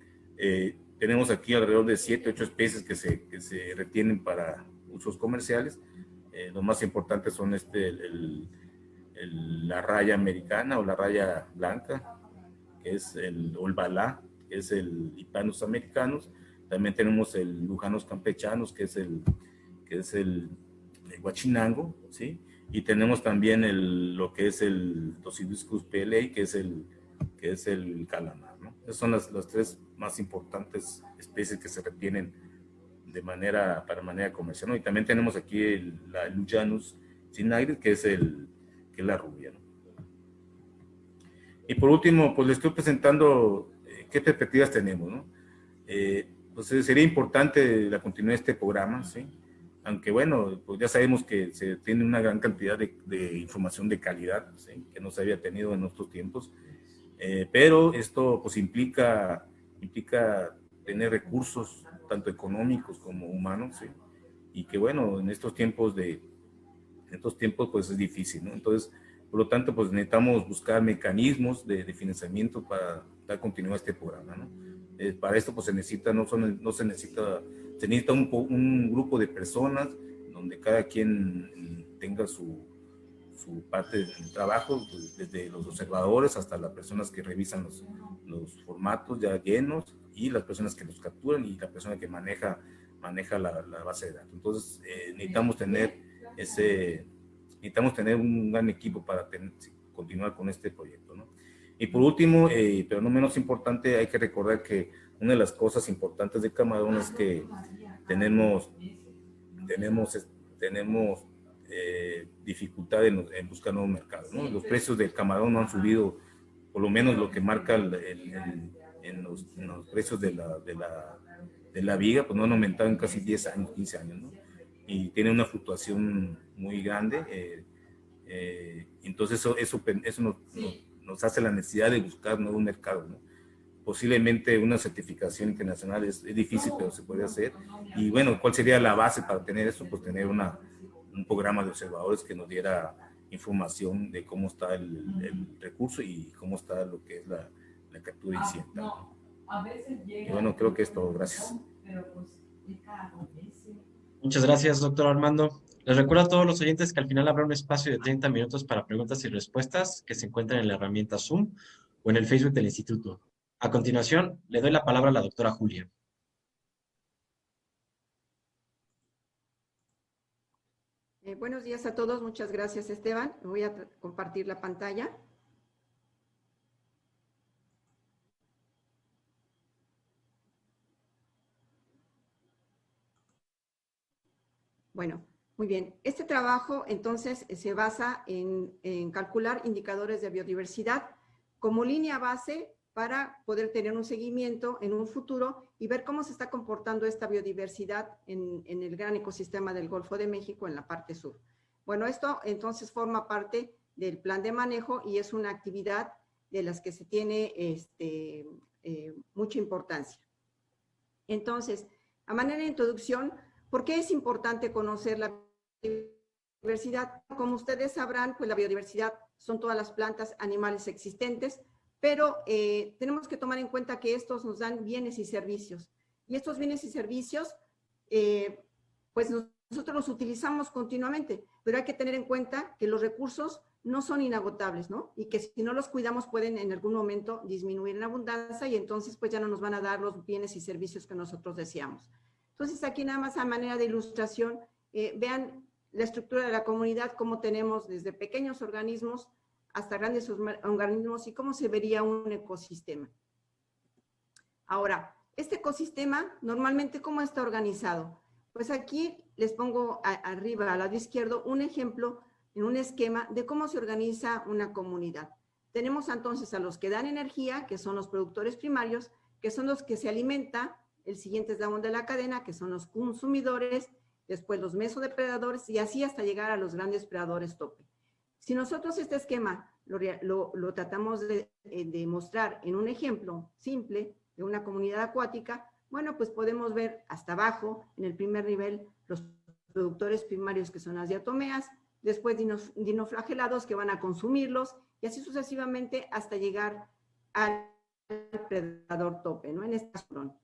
Tenemos aquí alrededor de 7, 8 especies que se retienen para usos comerciales. Los más importantes son la raya americana o la raya blanca, que es el balá, que es el Hipanus americanus. También tenemos el Lujanus campechanos, que es el guachinango, ¿sí? Y tenemos también lo que es el Tosiduscus PLA, que es el calamar, ¿no? Esas son las tres más importantes especies que se retienen para manera comercial, ¿no? Y también tenemos aquí la Lujanus cynagris, que es la rubia, ¿no? Y por último, pues les estoy presentando qué perspectivas tenemos, ¿no? Pues sería importante la continuidad de este programa, ¿sí? Aunque bueno, pues ya sabemos que se tiene una gran cantidad de información de calidad, ¿sí? Que no se había tenido en otros tiempos, pero esto pues implica tener recursos tanto económicos como humanos, ¿sí? Y que bueno, en estos tiempos pues es difícil, ¿no? Entonces, por lo tanto, pues necesitamos buscar mecanismos de financiamiento para dar continuidad a este programa, ¿no? Para esto pues se necesita un grupo de personas donde cada quien tenga su parte del trabajo, pues, desde los observadores hasta las personas que revisan los formatos ya llenos, y las personas que los capturan, y la persona que maneja la base de datos. Entonces necesitamos tener un gran equipo para continuar con este proyecto, ¿no? Y por último, pero no menos importante, hay que recordar que una de las cosas importantes de Camarón es que tenemos dificultad en buscar nuevos mercados, ¿no? Los precios del camarón no han subido, por lo menos lo que marca en los precios de la viga, pues no han aumentado en casi 10 años, 15 años, ¿no? Y tiene una fluctuación muy grande. Entonces eso nos hace la necesidad de buscar nuevos mercados, ¿no? Posiblemente una certificación internacional es difícil, pero se puede hacer. Y bueno, ¿cuál sería la base para tener eso? Pues tener un programa de observadores que nos diera información de cómo está el recurso y cómo está lo que es la captura incidental. Y bueno, creo que es todo. Gracias. Muchas gracias, doctor Armando. Les recuerdo a todos los oyentes que al final habrá un espacio de 30 minutos para preguntas y respuestas que se encuentran en la herramienta Zoom o en el Facebook del Instituto. A continuación, le doy la palabra a la doctora Julia. Buenos días a todos. Muchas gracias, Esteban. Voy a compartir la pantalla. Bueno, muy bien. Este trabajo, entonces, se basa en calcular indicadores de biodiversidad como línea base para poder tener un seguimiento en un futuro y ver cómo se está comportando esta biodiversidad en el gran ecosistema del Golfo de México en la parte sur. Bueno, esto entonces forma parte del plan de manejo y es una actividad de las que se tiene mucha importancia. Entonces, a manera de introducción, ¿por qué es importante conocer la biodiversidad? Como ustedes sabrán, pues la biodiversidad son todas las plantas, animales existentes, pero tenemos que tomar en cuenta que estos nos dan bienes y servicios. Y estos bienes y servicios, pues nosotros los utilizamos continuamente, pero hay que tener en cuenta que los recursos no son inagotables, ¿no? Y que si no los cuidamos pueden en algún momento disminuir en abundancia y entonces pues ya no nos van a dar los bienes y servicios que nosotros deseamos. Entonces aquí nada más a manera de ilustración, vean la estructura de la comunidad, cómo tenemos desde pequeños organismos hasta grandes organismos y cómo se vería un ecosistema. Ahora, este ecosistema normalmente ¿cómo está organizado? Pues aquí les pongo arriba al lado izquierdo un ejemplo en un esquema de cómo se organiza una comunidad. Tenemos entonces a los que dan energía, que son los productores primarios, que son los que se alimentan. El siguiente eslabón de la cadena, que son los consumidores, después los mesodepredadores y así hasta llegar a los grandes predadores tope. Si nosotros este esquema lo tratamos de mostrar en un ejemplo simple de una comunidad acuática, bueno, pues podemos ver hasta abajo, en el primer nivel, los productores primarios que son las diatomeas, después dinoflagelados que van a consumirlos y así sucesivamente hasta llegar al predador tope, ¿no? En esta zona.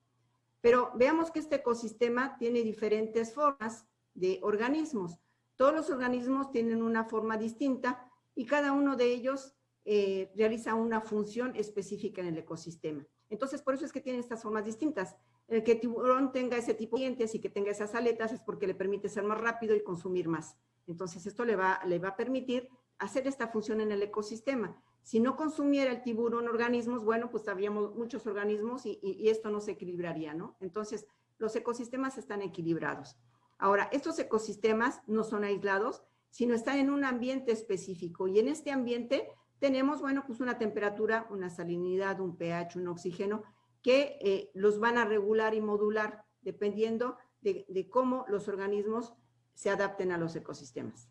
Pero veamos que este ecosistema tiene diferentes formas de organismos. Todos los organismos tienen una forma distinta y cada uno de ellos realiza una función específica en el ecosistema. Entonces, por eso es que tienen estas formas distintas. El que el tiburón tenga ese tipo de dientes y que tenga esas aletas es porque le permite ser más rápido y consumir más. Entonces, esto le va a permitir hacer esta función en el ecosistema. Si no consumiera el tiburón organismos, bueno, pues habríamos muchos organismos y esto no se equilibraría, ¿no? Entonces, los ecosistemas están equilibrados. Ahora, estos ecosistemas no son aislados, sino están en un ambiente específico. Y en este ambiente tenemos, bueno, pues una temperatura, una salinidad, un pH, un oxígeno, que los van a regular y modular dependiendo de cómo los organismos se adapten a los ecosistemas.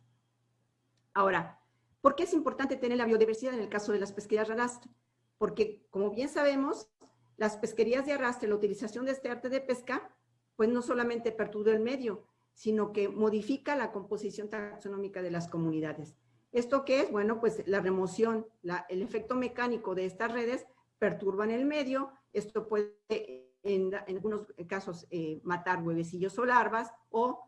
Ahora, ¿por qué es importante tener la biodiversidad en el caso de las pesquerías de arrastre? Porque, como bien sabemos, las pesquerías de arrastre, la utilización de este arte de pesca, pues no solamente perturba el medio, sino que modifica la composición taxonómica de las comunidades. ¿Esto qué es? Bueno, pues la remoción, el efecto mecánico de estas redes perturban el medio. Esto puede, en algunos casos, matar huevecillos o larvas o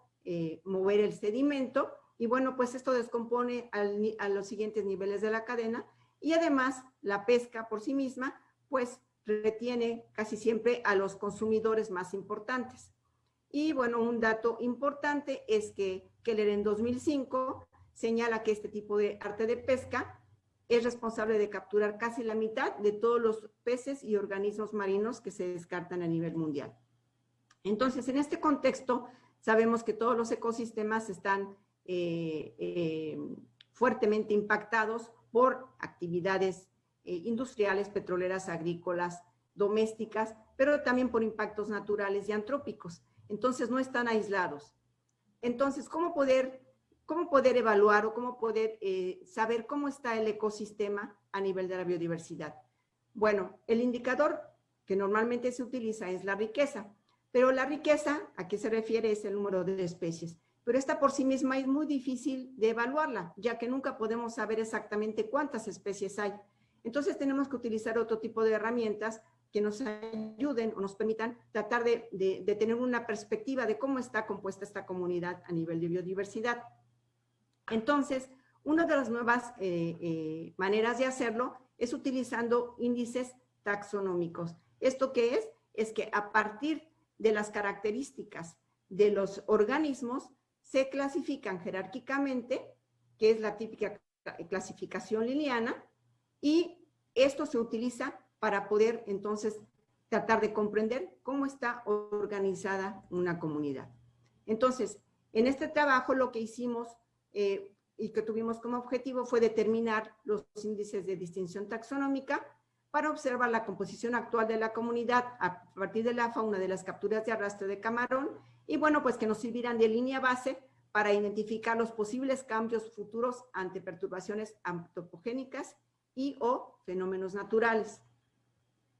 mover el sedimento. Y bueno, pues esto descompone a los siguientes niveles de la cadena y además la pesca por sí misma pues retiene casi siempre a los consumidores más importantes. Y bueno, un dato importante es que Keller en 2005 señala que este tipo de arte de pesca es responsable de capturar casi la mitad de todos los peces y organismos marinos que se descartan a nivel mundial. Entonces, en este contexto, sabemos que todos los ecosistemas están fuertemente impactados por actividades industriales, petroleras, agrícolas, domésticas, pero también por impactos naturales y antrópicos. Entonces, no están aislados. Entonces, ¿cómo poder evaluar o cómo poder saber cómo está el ecosistema a nivel de la biodiversidad? Bueno, el indicador que normalmente se utiliza es la riqueza, pero la riqueza, ¿a qué se refiere? Es el número de especies. pero esta por sí misma es muy difícil de evaluarla, ya que nunca podemos saber exactamente cuántas especies hay. Entonces tenemos que utilizar otro tipo de herramientas que nos ayuden o nos permitan tratar de tener una perspectiva de cómo está compuesta esta comunidad a nivel de biodiversidad. Entonces, una de las nuevas maneras de hacerlo es utilizando índices taxonómicos. ¿Esto qué es? Es que a partir de las características de los organismos se clasifican jerárquicamente, que es la típica clasificación linneana, y esto se utiliza para poder entonces tratar de comprender cómo está organizada una comunidad. Entonces, en este trabajo lo que hicimos y que tuvimos como objetivo fue determinar los índices de distinción taxonómica para observar la composición actual de la comunidad a partir de la fauna de las capturas de arrastre de camarón y bueno, pues que nos sirvieran de línea base para identificar los posibles cambios futuros ante perturbaciones antropogénicas y o fenómenos naturales.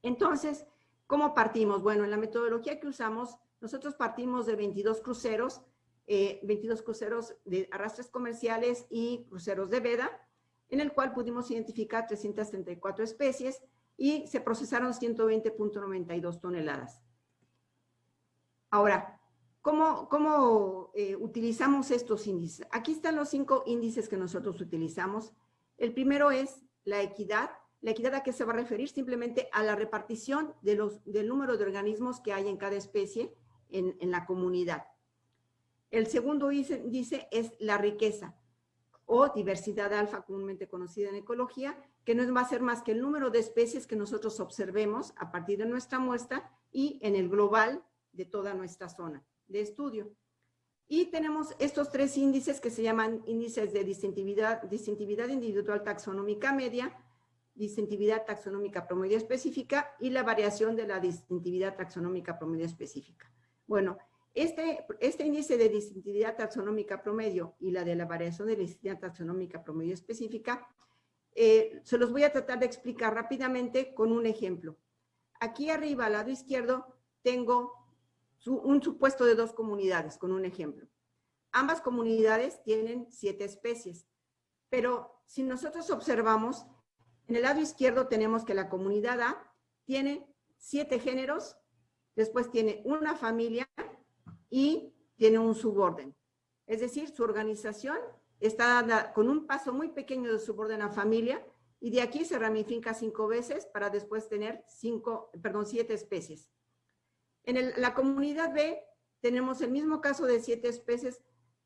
Entonces, ¿cómo partimos? Bueno, en la metodología que usamos, nosotros partimos de 22 cruceros de arrastres comerciales y cruceros de veda, en el cual pudimos identificar 334 especies y se procesaron 120.92 toneladas. Ahora, ¿cómo utilizamos estos índices? Aquí están los 5 índices que nosotros utilizamos. El primero es la equidad. ¿La equidad a qué se va a referir? Simplemente a la repartición del número de organismos que hay en cada especie en la comunidad. El segundo índice es la riqueza o diversidad alfa, comúnmente conocida en ecología, que no va a ser más que el número de especies que nosotros observemos a partir de nuestra muestra y en el global de toda nuestra zona de estudio. Y tenemos estos 3 índices que se llaman índices de distintividad individual taxonómica media, distintividad taxonómica promedio específica y la variación de la distintividad taxonómica promedio específica. Bueno, este índice de distintividad taxonómica promedio y la de la variación de la distintividad taxonómica promedio específica, se los voy a tratar de explicar rápidamente con un ejemplo. Aquí arriba, al lado izquierdo, tengo un supuesto de 2 comunidades, con un ejemplo. Ambas comunidades tienen 7 especies, pero si nosotros observamos, en el lado izquierdo tenemos que la comunidad A tiene 7 géneros, después tiene una familia y tiene un suborden. Es decir, su organización está con un paso muy pequeño de suborden a familia y de aquí se ramifica 5 veces para después tener 7 especies. En la comunidad B tenemos el mismo caso de 7 especies,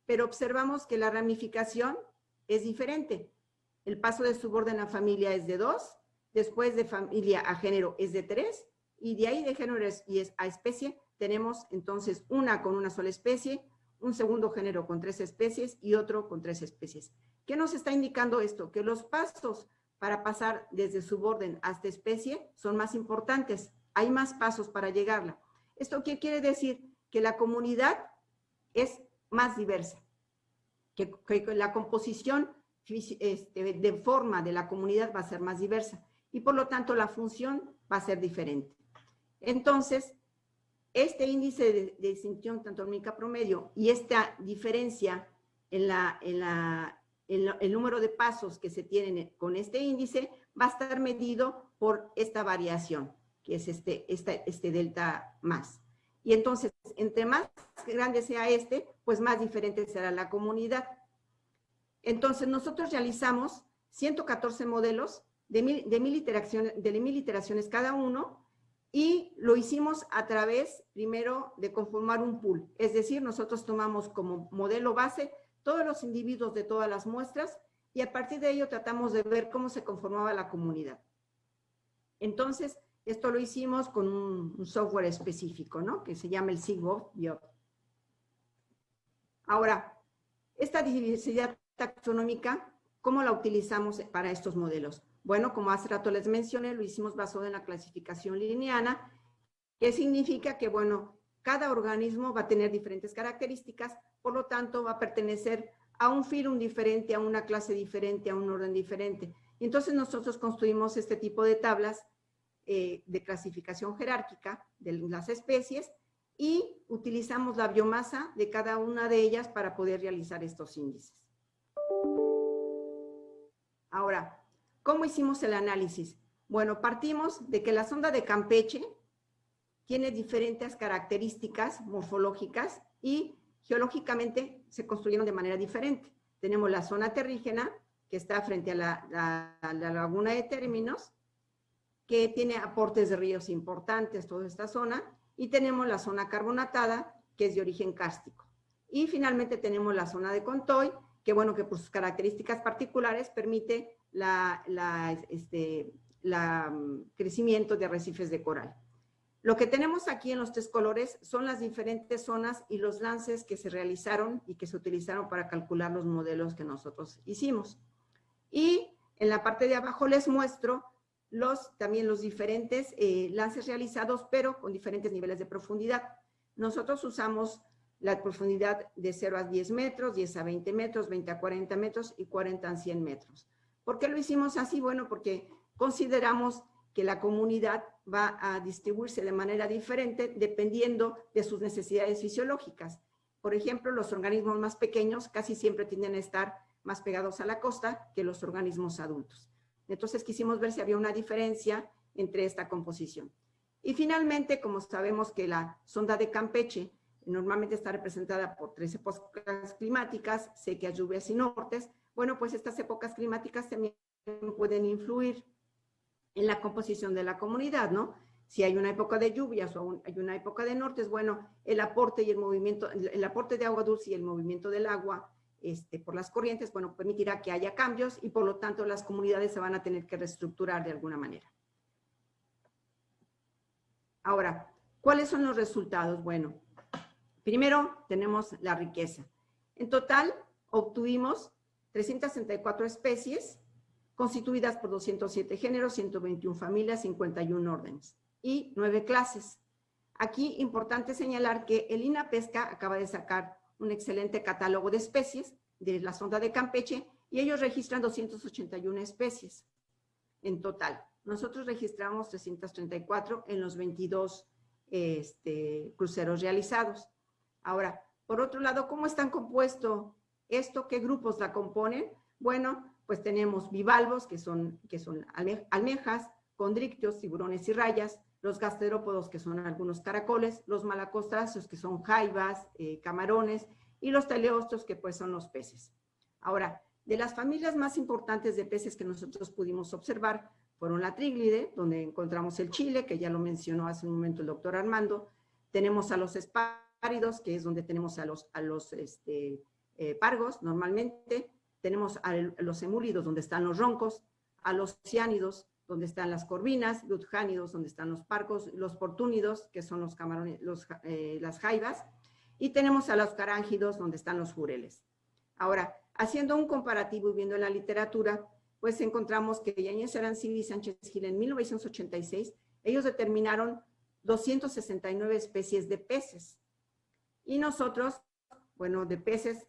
pero observamos que la ramificación es diferente. El paso de suborden a familia es de 2, después de familia a género es de 3, y de ahí de género a especie tenemos entonces una con una sola especie, un segundo género con 3 especies y otro con 3 especies. ¿Qué nos está indicando esto? Que los pasos para pasar desde suborden hasta especie son más importantes. Hay más pasos para llegarla. ¿Esto qué quiere decir? Que la comunidad es más diversa, que la composición de forma de la comunidad va a ser más diversa y por lo tanto la función va a ser diferente. Entonces, este índice de distinción taxonómica promedio y esta diferencia en el número de pasos que se tienen con este índice va a estar medido por esta variación, que es este delta más. Y entonces, entre más grande sea pues más diferente será la comunidad. Entonces, nosotros realizamos 114 modelos de 1000 iteraciones cada uno y lo hicimos a través, primero, de conformar un pool. Es decir, nosotros tomamos como modelo base todos los individuos de todas las muestras y a partir de ello tratamos de ver cómo se conformaba la comunidad. Entonces, esto lo hicimos con un software específico, ¿no? Que se llama el SIGBOT. Ahora, esta diversidad taxonómica, ¿cómo la utilizamos para estos modelos? Bueno, como hace rato les mencioné, lo hicimos basado en la clasificación linneana, que significa que, bueno, cada organismo va a tener diferentes características, por lo tanto va a pertenecer a un filum diferente, a una clase diferente, a un orden diferente. Y entonces nosotros construimos este tipo de tablas de clasificación jerárquica de las especies y utilizamos la biomasa de cada una de ellas para poder realizar estos índices. Ahora, ¿cómo hicimos el análisis? Bueno, partimos de que la sonda de Campeche tiene diferentes características morfológicas y geológicamente se construyeron de manera diferente. Tenemos la zona terrígena, que está frente a la laguna de términos, que tiene aportes de ríos importantes, toda esta zona, y tenemos la zona carbonatada, que es de origen cárstico. Y finalmente tenemos la zona de Contoy, que bueno, que por sus características particulares permite crecimiento de arrecifes de coral. Lo que tenemos aquí en los tres colores son las diferentes zonas y los lances que se realizaron y que se utilizaron para calcular los modelos que nosotros hicimos. Y en la parte de abajo les muestro también los diferentes lances realizados, pero con diferentes niveles de profundidad. Nosotros usamos la profundidad de 0 a 10 metros, 10 a 20 metros, 20 a 40 metros y 40 a 100 metros. ¿Por qué lo hicimos así? Bueno, porque consideramos que la comunidad va a distribuirse de manera diferente dependiendo de sus necesidades fisiológicas. Por ejemplo, los organismos más pequeños casi siempre tienden a estar más pegados a la costa que los organismos adultos. Entonces quisimos ver si había una diferencia entre esta composición. Y finalmente, como sabemos que la sonda de Campeche normalmente está representada por 3 épocas climáticas, sequías, lluvias y nortes, bueno, pues estas épocas climáticas también pueden influir en la composición de la comunidad, ¿no? Si hay una época de lluvias o hay una época de nortes, bueno, el aporte y el movimiento, el aporte de agua dulce y el movimiento del agua por las corrientes, bueno, permitirá que haya cambios y por lo tanto las comunidades se van a tener que reestructurar de alguna manera. Ahora, ¿cuáles son los resultados? Bueno, primero tenemos la riqueza. En total obtuvimos 364 especies constituidas por 207 géneros, 121 familias, 51 órdenes y 9 clases. Aquí, importante señalar que el INAPESCA acaba de sacar un excelente catálogo de especies de la sonda de Campeche y ellos registran 281 especies en total. Nosotros registramos 334 en los 22 cruceros realizados. Ahora, por otro lado, ¿cómo están compuestos esto? ¿Qué grupos la componen? Bueno, pues tenemos bivalvos, que son almejas, condrictios, tiburones y rayas, los gasterópodos, que son algunos caracoles, los malacostráceos, que son jaivas, camarones, y los teleostros, que pues son los peces. Ahora, de las familias más importantes de peces que nosotros pudimos observar, fueron la tríglide, donde encontramos el chile, que ya lo mencionó hace un momento el doctor Armando, tenemos a los espáridos, que es donde tenemos a los pargos, normalmente, tenemos a los emúlidos, donde están los roncos, a los ciánidos, donde están las corvinas, lutjánidos, donde están los parcos, los portúnidos, que son los camarones, las jaivas, y tenemos a los carángidos, donde están los jureles. Ahora, haciendo un comparativo y viendo en la literatura, pues encontramos que Yáñez Arancibia y Sánchez Gil en 1986, ellos determinaron 269 especies de peces. Y nosotros, bueno, de peces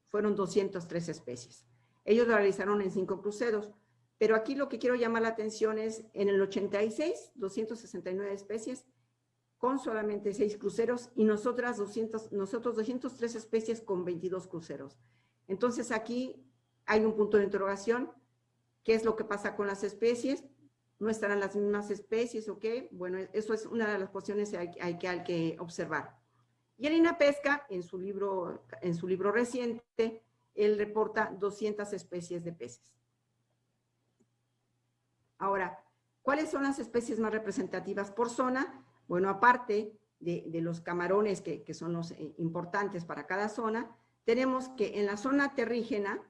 fueron 203 especies. Ellos lo realizaron en 5 cruceros. Pero aquí lo que quiero llamar la atención es, en el 86, 269 especies, con solamente 6 cruceros, y nosotros 203 especies con 22 cruceros. Entonces aquí hay un punto de interrogación. ¿Qué es lo que pasa con las especies? ¿No estarán las mismas especies o qué? Bueno, eso es una de las cuestiones que hay que observar. Y el INAPESCA, en su libro reciente, él reporta 200 especies de peces. Ahora, ¿cuáles son las especies más representativas por zona? Bueno, aparte de los camarones, que son los importantes para cada zona, tenemos que en la zona terrígena,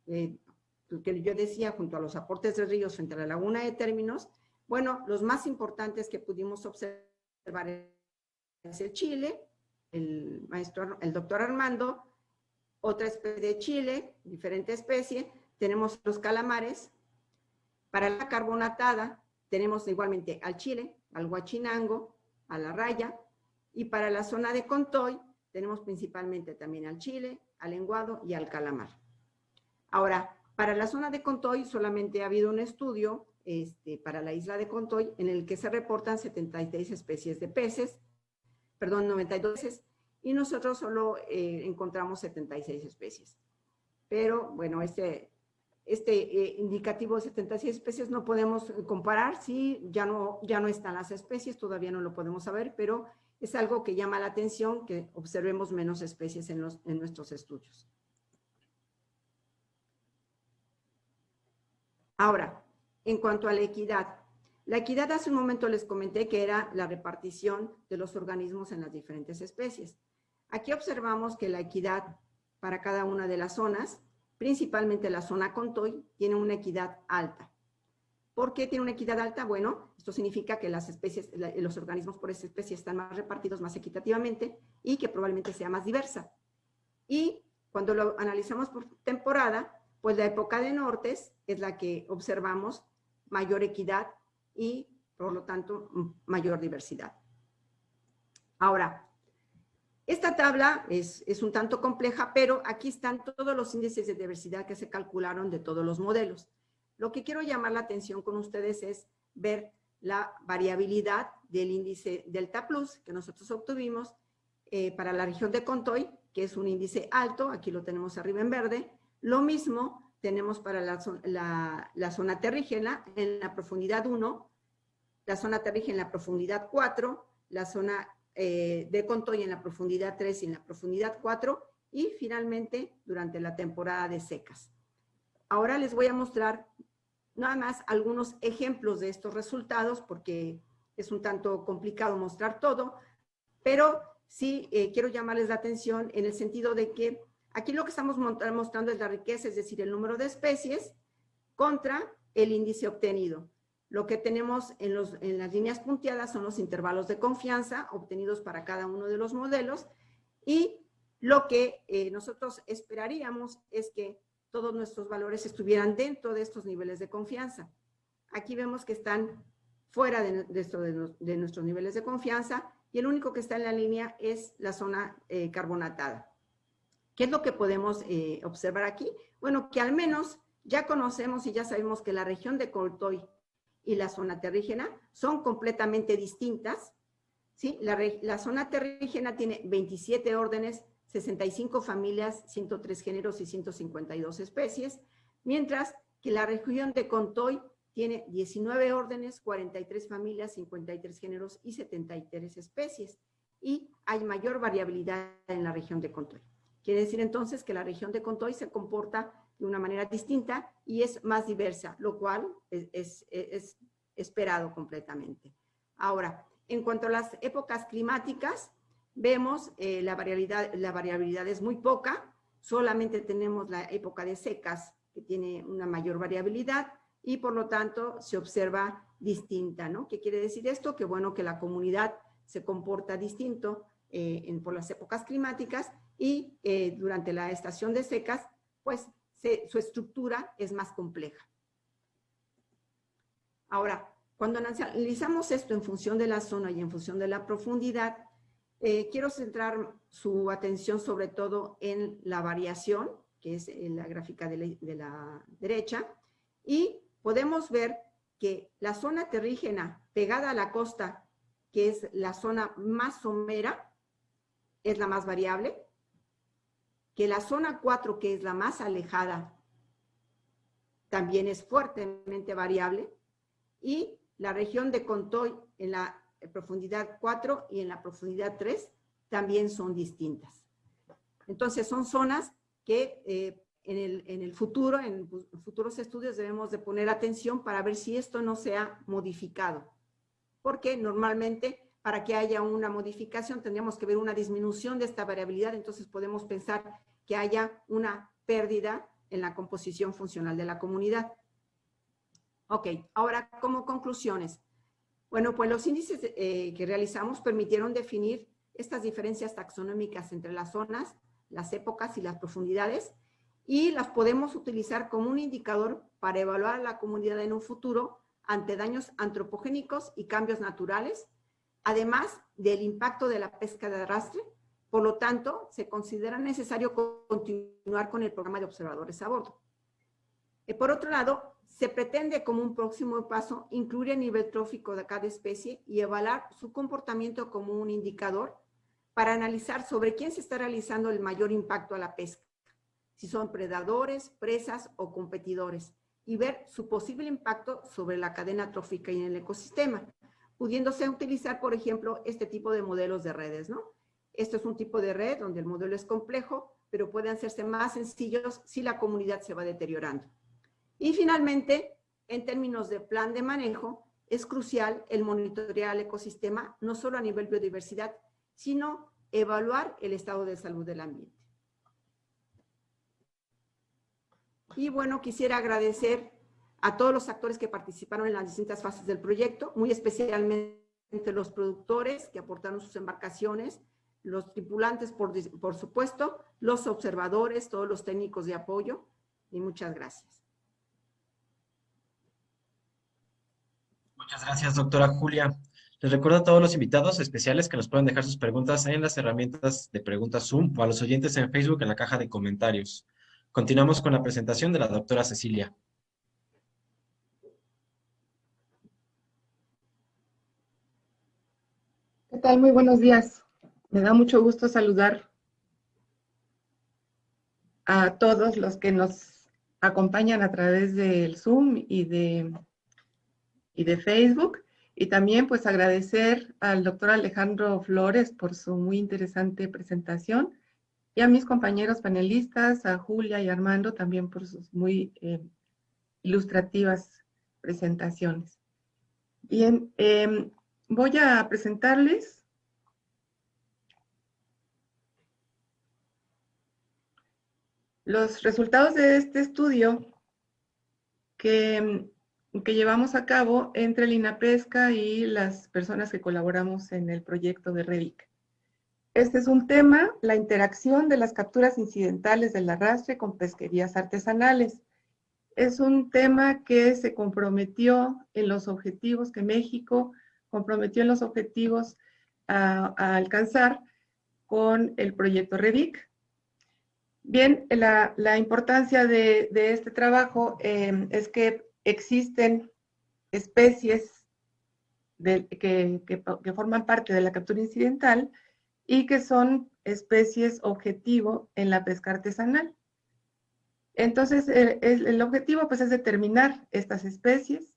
que yo decía, junto a los aportes de ríos frente a la laguna de términos, bueno, los más importantes que pudimos observar es el chile, el doctor Armando, otra especie de chile, diferente especie, tenemos los calamares. Para la carbonatada tenemos igualmente al chile, al huachinango, a la raya, y para la zona de Contoy tenemos principalmente también al chile, al lenguado y al calamar. Ahora, para la zona de Contoy solamente ha habido un estudio para la isla de Contoy en el que se reportan 76 especies de peces, 92 especies, y nosotros solo encontramos 76 especies. Pero bueno, este indicativo de 76 especies no podemos comparar, sí, ya no están las especies, todavía no lo podemos saber, pero es algo que llama la atención que observemos menos especies en nuestros estudios. Ahora, en cuanto a la equidad hace un momento les comenté que era la repartición de los organismos en las diferentes especies. Aquí observamos que la equidad para cada una de las zonas, principalmente la zona Contoy, tiene una equidad alta. ¿Por qué tiene una equidad alta? Bueno, esto significa que las especies, los organismos por esa especie están más repartidos más equitativamente y que probablemente sea más diversa. Y cuando lo analizamos por temporada, pues la época de nortes es la que observamos mayor equidad y, por lo tanto, mayor diversidad. Ahora, esta tabla es un tanto compleja, pero aquí están todos los índices de diversidad que se calcularon de todos los modelos. Lo que quiero llamar la atención con ustedes es ver la variabilidad del índice Delta Plus que nosotros obtuvimos para la región de Contoy, que es un índice alto, aquí lo tenemos arriba en verde. Lo mismo tenemos para la zona terrígena en la profundidad 1, la zona terrígena en la profundidad 4, la zona de Contoy en la profundidad 3 y en la profundidad 4, y finalmente durante la temporada de secas. Ahora les voy a mostrar nada más algunos ejemplos de estos resultados, porque es un tanto complicado mostrar todo, pero sí quiero llamarles la atención en el sentido de que aquí lo que estamos mostrando es la riqueza, es decir, el número de especies contra el índice obtenido. Lo que tenemos en las líneas punteadas son los intervalos de confianza obtenidos para cada uno de los modelos, y lo que nosotros esperaríamos es que todos nuestros valores estuvieran dentro de estos niveles de confianza. Aquí vemos que están fuera de nuestros niveles de confianza, y el único que está en la línea es la zona carbonatada. ¿Qué es lo que podemos observar aquí? Bueno, que al menos ya conocemos y ya sabemos que la región de Contoy y la zona terrígena son completamente distintas, ¿sí? La zona terrígena tiene 27 órdenes, 65 familias, 103 géneros y 152 especies, mientras que la región de Contoy tiene 19 órdenes, 43 familias, 53 géneros y 73 especies, y hay mayor variabilidad en la región de Contoy. Quiere decir entonces que la región de Contoy se comporta de una manera distinta y es más diversa, lo cual es esperado completamente. Ahora, en cuanto a las épocas climáticas, vemos la variabilidad es muy poca, solamente tenemos la época de secas que tiene una mayor variabilidad y por lo tanto se observa distinta, ¿no? ¿Qué quiere decir esto? Que bueno, que la comunidad se comporta distinto por las épocas climáticas y durante la estación de secas, pues su estructura es más compleja. Ahora, cuando analizamos esto en función de la zona y en función de la profundidad, quiero centrar su atención sobre todo en la variación, que es en la gráfica de la derecha, y podemos ver que la zona terrígena pegada a la costa, que es la zona más somera, es la más variable, que la zona 4, que es la más alejada, también es fuertemente variable, y la región de Contoy en la profundidad 4 y en la profundidad 3 también son distintas. Entonces son zonas que en el futuro, en futuros estudios debemos de poner atención para ver si esto no se ha modificado. Porque normalmente para que haya una modificación tendríamos que ver una disminución de esta variabilidad, entonces podemos pensar que haya una pérdida en la composición funcional de la comunidad. Ok, ahora como conclusiones. Bueno, pues los índices que realizamos permitieron definir estas diferencias taxonómicas entre las zonas, las épocas y las profundidades, y las podemos utilizar como un indicador para evaluar a la comunidad en un futuro ante daños antropogénicos y cambios naturales, además del impacto de la pesca de arrastre. Por lo tanto, se considera necesario continuar con el programa de observadores a bordo. Por otro lado, se pretende como un próximo paso incluir el nivel trófico de cada especie y evaluar su comportamiento como un indicador para analizar sobre quién se está realizando el mayor impacto a la pesca, si son predadores, presas o competidores, y ver su posible impacto sobre la cadena trófica y en el ecosistema, pudiéndose utilizar, por ejemplo, este tipo de modelos de redes, ¿no? Esto es un tipo de red donde el modelo es complejo, pero pueden hacerse más sencillos si la comunidad se va deteriorando. Y finalmente, en términos de plan de manejo, es crucial el monitorear el ecosistema, no solo a nivel biodiversidad, sino evaluar el estado de salud del ambiente. Y bueno, quisiera agradecer a todos los actores que participaron en las distintas fases del proyecto, muy especialmente los productores que aportaron sus embarcaciones, los tripulantes, por supuesto, los observadores, todos los técnicos de apoyo, y muchas gracias. Muchas gracias, doctora Julia. Les recuerdo a todos los invitados especiales que nos pueden dejar sus preguntas en las herramientas de preguntas Zoom o a los oyentes en Facebook en la caja de comentarios. Continuamos con la presentación de la doctora Cecilia. ¿Qué tal? Muy buenos días. Me da mucho gusto saludar a todos los que nos acompañan a través del Zoom y de Facebook. Y también pues agradecer al doctor Alejandro Flores por su muy interesante presentación y a mis compañeros panelistas, a Julia y Armando también por sus muy ilustrativas presentaciones. Bien, voy a presentarles los resultados de este estudio que llevamos a cabo entre el INAPESCA y las personas que colaboramos en el proyecto de REVIC. Este es un tema, la interacción de las capturas incidentales del arrastre con pesquerías artesanales. Es un tema que se comprometió en los objetivos que México comprometió en los objetivos a alcanzar con el proyecto REVIC. Bien, la importancia de este trabajo es que existen especies que forman parte de la captura incidental y que son especies objetivo en la pesca artesanal. Entonces, el objetivo pues, es determinar estas especies,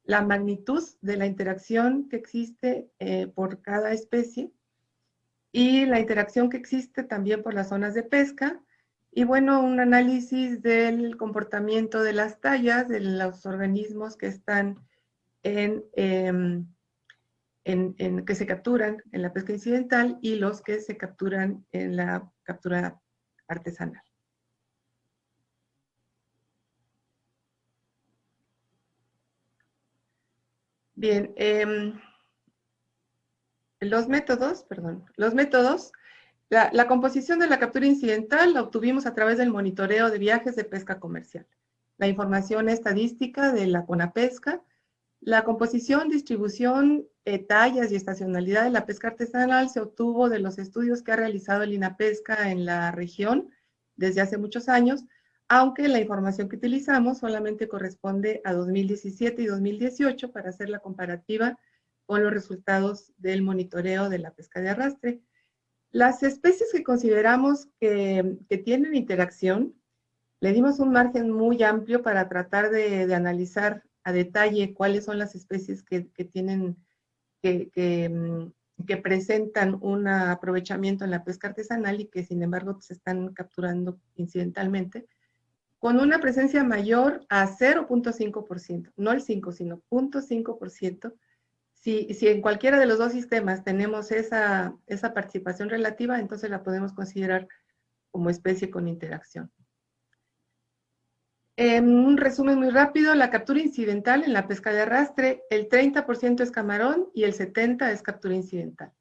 la magnitud de la interacción que existe por cada especie y la interacción que existe también por las zonas de pesca. Y bueno, un análisis del comportamiento de las tallas, de los organismos que están que se capturan en la pesca incidental y los que se capturan en la captura artesanal. Bien, los métodos, la composición de la captura incidental la obtuvimos a través del monitoreo de viajes de pesca comercial, la información estadística de la CONAPESCA, la composición, distribución, tallas y estacionalidad de la pesca artesanal se obtuvo de los estudios que ha realizado el INAPESCA en la región desde hace muchos años, aunque la información que utilizamos solamente corresponde a 2017 y 2018 para hacer la comparativa con los resultados del monitoreo de la pesca de arrastre. Las especies que consideramos que tienen interacción, le dimos un margen muy amplio para tratar de analizar a detalle cuáles son las especies que presentan un aprovechamiento en la pesca artesanal y que sin embargo se están capturando incidentalmente, con una presencia mayor a 0.5%, no el 5, sino 0.5%. Si en cualquiera de los dos sistemas tenemos esa participación relativa, entonces la podemos considerar como especie con interacción. En un resumen muy rápido, la captura incidental en la pesca de arrastre, el 30% es camarón y el 70% es captura incidental.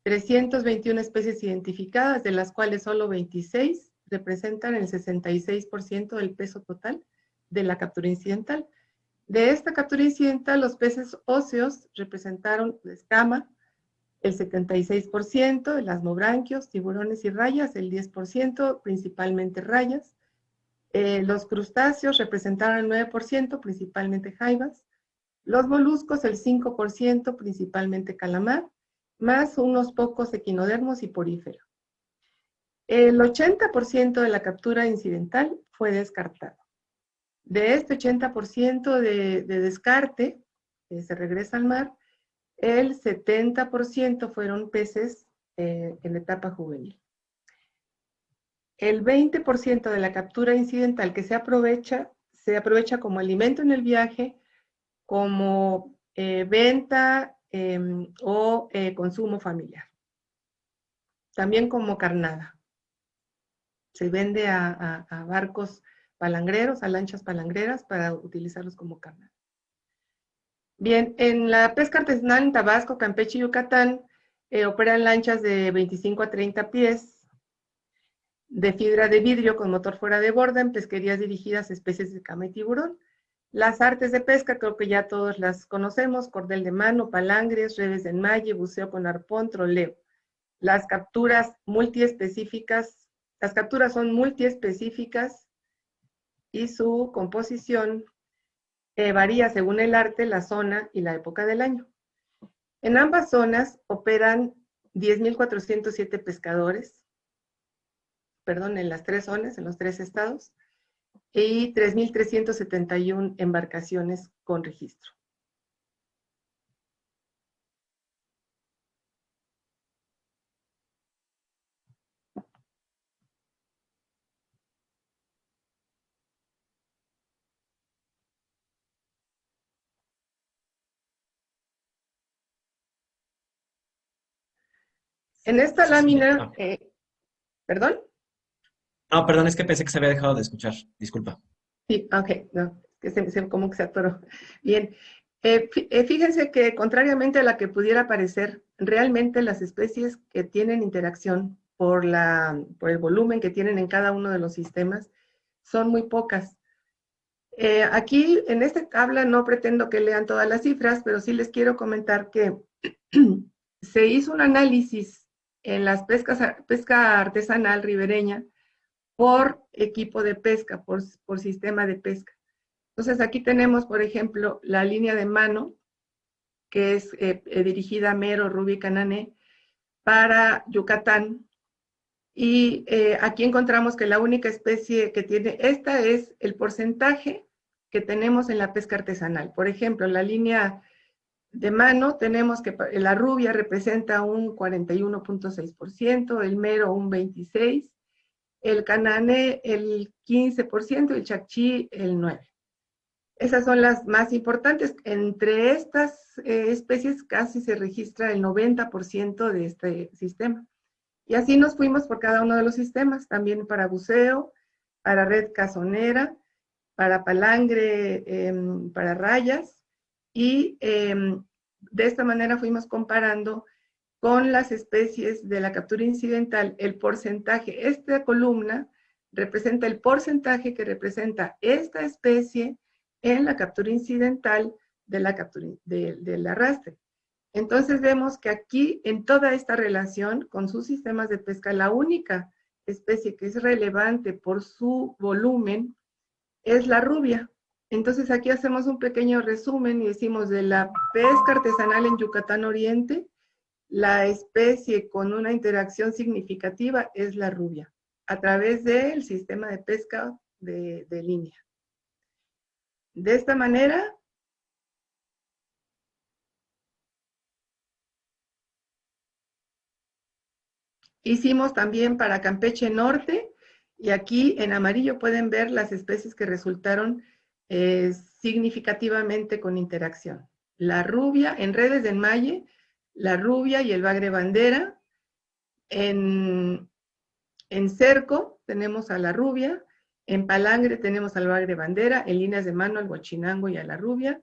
321 especies identificadas, de las cuales solo 26 representan el 66% del peso total de la captura incidental. De esta captura incidental, los peces óseos representaron la escama, el 76%, elasmobranquios, tiburones y rayas, el 10%, principalmente rayas. Los crustáceos representaron el 9%, principalmente jaivas. Los moluscos, el 5%, principalmente calamar. más unos pocos equinodermos y poríferos. El 80% de la captura incidental fue descartado. De este 80% de descarte, que se regresa al mar, el 70% fueron peces en la etapa juvenil. El 20% de la captura incidental que se aprovecha como alimento en el viaje, como venta o consumo familiar. También como carnada. Se vende a barcos palangreros, a lanchas palangreras para utilizarlos como carnada. Bien, en la pesca artesanal en Tabasco, Campeche y Yucatán operan lanchas de 25 a 30 pies de fibra de vidrio con motor fuera de borda en pesquerías dirigidas a especies de cama y tiburón. Las artes de pesca, creo que ya todos las conocemos: cordel de mano, palangres, redes de enmalle, buceo con arpón, troleo. Las capturas son multiespecíficas y su composición varía según el arte, la zona y la época del año. En ambas zonas operan 10.407 pescadores, en las tres zonas, en los tres estados, y 3.371 embarcaciones con registro. En esta lámina, ¿perdón? No, perdón, es que pensé que se había dejado de escuchar. Disculpa. Sí, ok, no, que como que se atoró. Bien, fíjense que contrariamente a la que pudiera parecer, realmente las especies que tienen interacción por el volumen que tienen en cada uno de los sistemas son muy pocas. Aquí en esta tabla no pretendo que lean todas las cifras, pero sí les quiero comentar que se hizo un análisis en las pesca artesanal ribereña por equipo de pesca, por sistema de pesca. Entonces aquí tenemos, por ejemplo, la línea de mano, que es dirigida a Mero, Rubí y Canané, para Yucatán. Y aquí encontramos que la única especie que tiene, esta es el porcentaje que tenemos en la pesca artesanal. Por ejemplo, en la línea de mano tenemos que la rubia representa un 41.6%, el Mero un 26%, el Canané el 15% y el Chacchí el 9%. Esas son las más importantes. Entre estas especies casi se registra el 90% de este sistema. Y así nos fuimos por cada uno de los sistemas, también para buceo, para red cazonera, para palangre, para rayas, y de esta manera fuimos comparando con las especies de la captura incidental el porcentaje. Esta columna representa el porcentaje que representa esta especie en la captura incidental del arrastre. Entonces vemos que aquí, en toda esta relación con sus sistemas de pesca, la única especie que es relevante por su volumen es la rubia. Entonces aquí hacemos un pequeño resumen y decimos: de la pesca artesanal en Yucatán Oriente, la especie con una interacción significativa es la rubia, a través del sistema de pesca de línea. De esta manera, hicimos también para Campeche Norte, y aquí en amarillo pueden ver las especies que resultaron significativamente con interacción. La rubia, en redes de enmalle, la rubia y el bagre bandera. En cerco tenemos a la rubia, en palangre tenemos al bagre bandera, en líneas de mano al huachinango y a la rubia,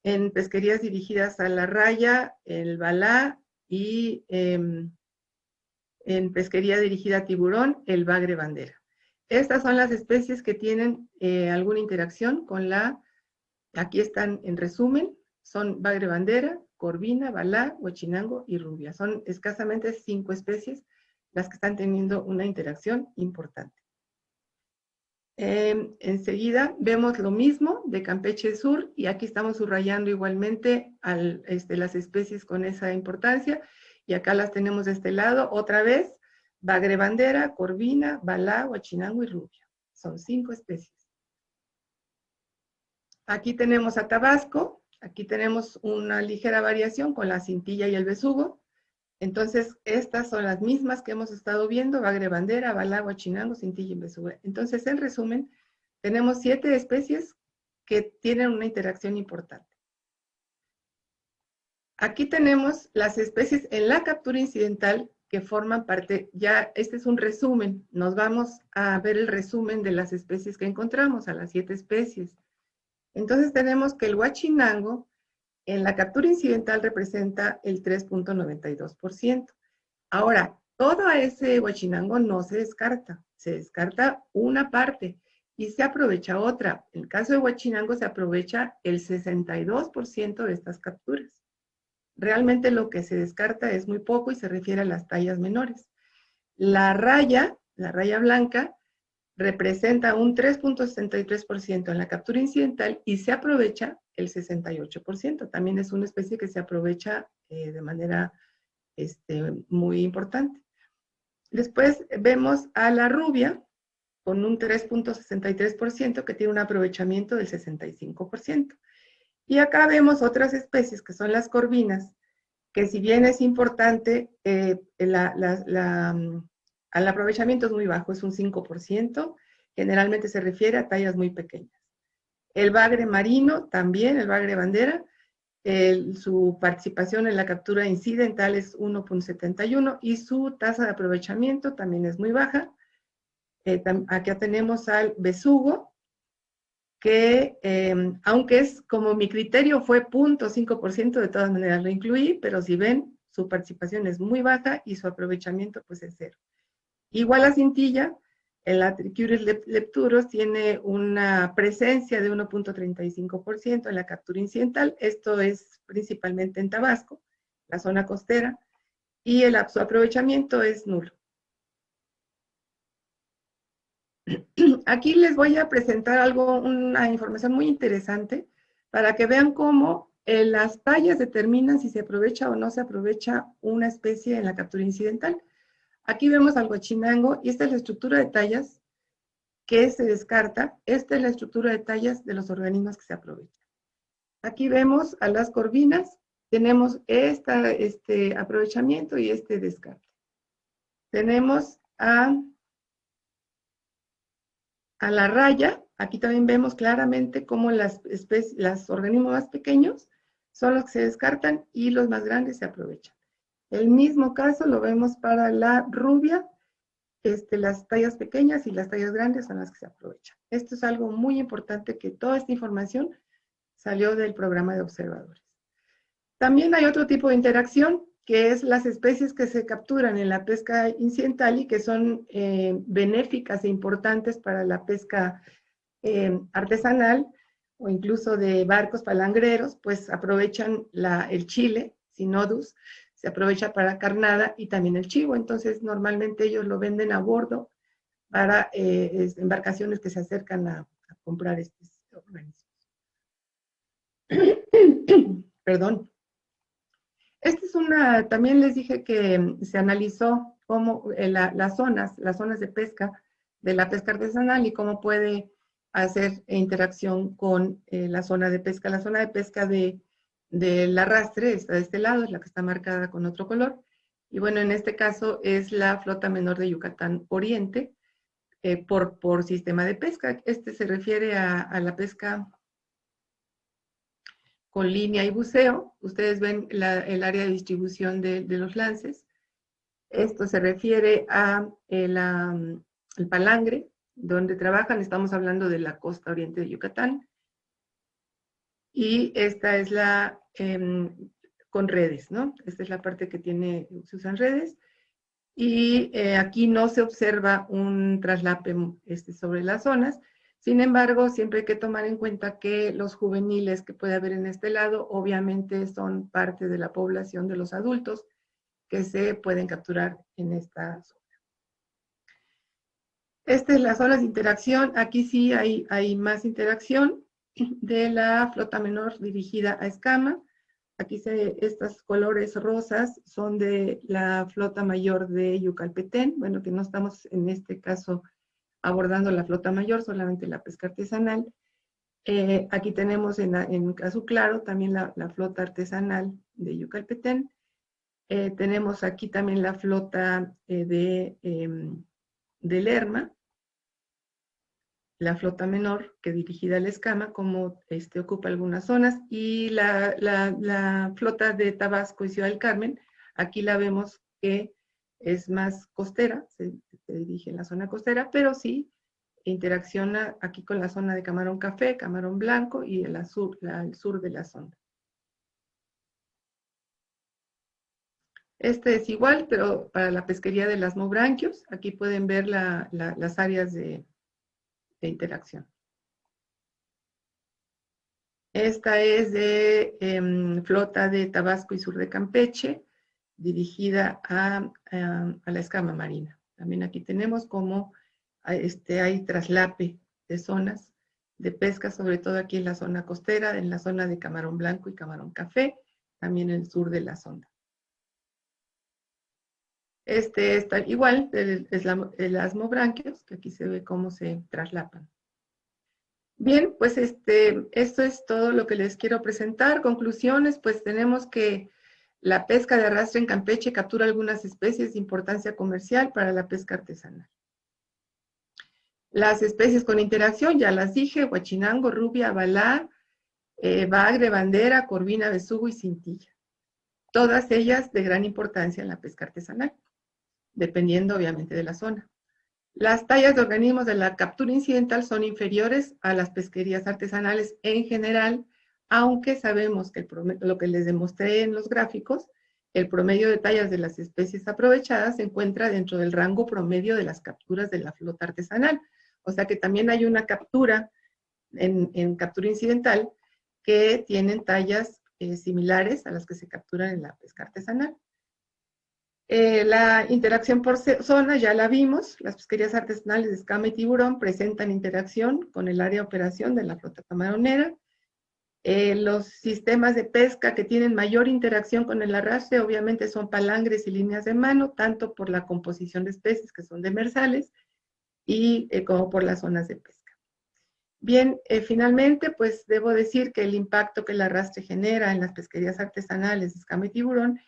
en pesquerías dirigidas a la raya, el balá, y en pesquería dirigida a tiburón, el bagre bandera. Estas son las especies que tienen alguna interacción con aquí están en resumen, son bagre bandera, corvina, balá, huachinango y rubia. Son escasamente 5 especies las que están teniendo una interacción importante. Enseguida vemos lo mismo de Campeche Sur, y aquí estamos subrayando igualmente las especies con esa importancia, y acá las tenemos de este lado, otra vez, bagre bandera, corvina, balá, huachinango y rubia. Son 5 especies. Aquí tenemos a Tabasco, aquí tenemos una ligera variación con la cintilla y el besugo. Entonces, estas son las mismas que hemos estado viendo, bagre bandera, balá, huachinango, cintilla y besugo. Entonces, en resumen, tenemos 7 especies que tienen una interacción importante. Aquí tenemos las especies en la captura incidental que forman parte, ya este es un resumen, nos vamos a ver el resumen de las especies que encontramos, a las 7 especies. Entonces tenemos que el huachinango en la captura incidental representa el 3.92%. Ahora, todo ese huachinango no se descarta una parte y se aprovecha otra. En el caso de huachinango se aprovecha el 62% de estas capturas. Realmente lo que se descarta es muy poco y se refiere a las tallas menores. La raya blanca, representa un 3.63% en la captura incidental y se aprovecha el 68%. También es una especie que se aprovecha de manera muy importante. Después vemos a la rubia con un 3.63% que tiene un aprovechamiento del 65%. Y acá vemos otras especies que son las corvinas, que si bien es importante, al aprovechamiento es muy bajo, es un 5%, generalmente se refiere a tallas muy pequeñas. El bagre marino también, el bagre bandera, su participación en la captura incidental es 1.71 y su tasa de aprovechamiento también es muy baja. Acá tenemos al besugo, que aunque es como mi criterio fue 0.5%, de todas maneras lo incluí, pero si ven, su participación es muy baja y su aprovechamiento pues es 0. Igual la cintilla, el Atrichuris lepturus tiene una presencia de 1.35% en la captura incidental, esto es principalmente en Tabasco, la zona costera, y su aprovechamiento es nulo. Aquí les voy a presentar una información muy interesante para que vean cómo las tallas determinan si se aprovecha o no se aprovecha una especie en la captura incidental. Aquí vemos al huachinango y esta es la estructura de tallas que se descarta. Esta es la estructura de tallas de los organismos que se aprovechan. Aquí vemos a las corvinas, tenemos este aprovechamiento y este descarte. Tenemos a la raya, aquí también vemos claramente cómo los organismos más pequeños son los que se descartan y los más grandes se aprovechan. El mismo caso lo vemos para la rubia, las tallas pequeñas y las tallas grandes son las que se aprovechan. Esto es algo muy importante, que toda esta información salió del programa de observadores. También hay otro tipo de interacción, que es las especies que se capturan en la pesca incidental y que son benéficas e importantes para la pesca artesanal o incluso de barcos palangreros, pues aprovechan el chile, Cynodus, se aprovecha para carnada y también el chivo. Entonces normalmente ellos lo venden a bordo para embarcaciones que se acercan a comprar estos organismos. Perdón. También les dije que se analizó cómo las zonas de pesca de la pesca artesanal y cómo puede hacer interacción con la zona de pesca. La zona de pesca del arrastre está de este lado, es la que está marcada con otro color. Y bueno, en este caso es la flota menor de Yucatán Oriente por sistema de pesca. Se refiere a la pesca con línea y buceo. Ustedes ven el área de distribución de los lances. Esto se refiere a el palangre, donde trabajan. Estamos hablando de la costa oriente de Yucatán. Y esta es con redes, ¿no? Esta es la parte que se usan redes. Y aquí no se observa un traslape sobre las zonas. Sin embargo, siempre hay que tomar en cuenta que los juveniles que puede haber en este lado, obviamente son parte de la población de los adultos que se pueden capturar en esta zona. Esta es la zona de interacción. Aquí sí hay más interacción de la flota menor dirigida a escama. Aquí estos colores rosas son de la flota mayor de Yucalpetén, bueno, que no estamos en este caso abordando la flota mayor, solamente la pesca artesanal. Aquí tenemos en azul claro también la flota artesanal de Yucalpetén. Tenemos aquí también la flota de Lerma, la flota menor que dirigida a la escama, como ocupa algunas zonas, y la flota de Tabasco y Ciudad del Carmen, aquí la vemos que es más costera, se dirige en la zona costera, pero sí interacciona aquí con la zona de camarón café, camarón blanco y el sur de la zona. Este es igual, pero para la pesquería de las mobranquios, aquí pueden ver las áreas de interacción. Esta es de flota de Tabasco y sur de Campeche, dirigida a la escama marina. También aquí tenemos como hay traslape de zonas de pesca, sobre todo aquí en la zona costera, en la zona de camarón blanco y camarón café, también en el sur de la zona. Este está igual, es el asmobranquios, que aquí se ve cómo se traslapan. Bien, pues esto es todo lo que les quiero presentar. Conclusiones, pues tenemos que la pesca de arrastre en Campeche captura algunas especies de importancia comercial para la pesca artesanal. Las especies con interacción, ya las dije, huachinango, rubia, balá, bagre, bandera, corvina, besugo y cintilla. Todas ellas de gran importancia en la pesca artesanal, dependiendo obviamente de la zona. Las tallas de organismos de la captura incidental son inferiores a las pesquerías artesanales en general, aunque sabemos que lo que les demostré en los gráficos, el promedio de tallas de las especies aprovechadas se encuentra dentro del rango promedio de las capturas de la flota artesanal. O sea que también hay una captura en captura incidental que tienen tallas similares a las que se capturan en la pesca artesanal. La interacción por zona ya la vimos. Las pesquerías artesanales de escama y tiburón presentan interacción con el área de operación de la flota camaronera. Los sistemas de pesca que tienen mayor interacción con el arrastre obviamente son palangres y líneas de mano, tanto por la composición de especies que son demersales y como por las zonas de pesca. Bien, finalmente, pues debo decir que el impacto que el arrastre genera en las pesquerías artesanales de escama y tiburón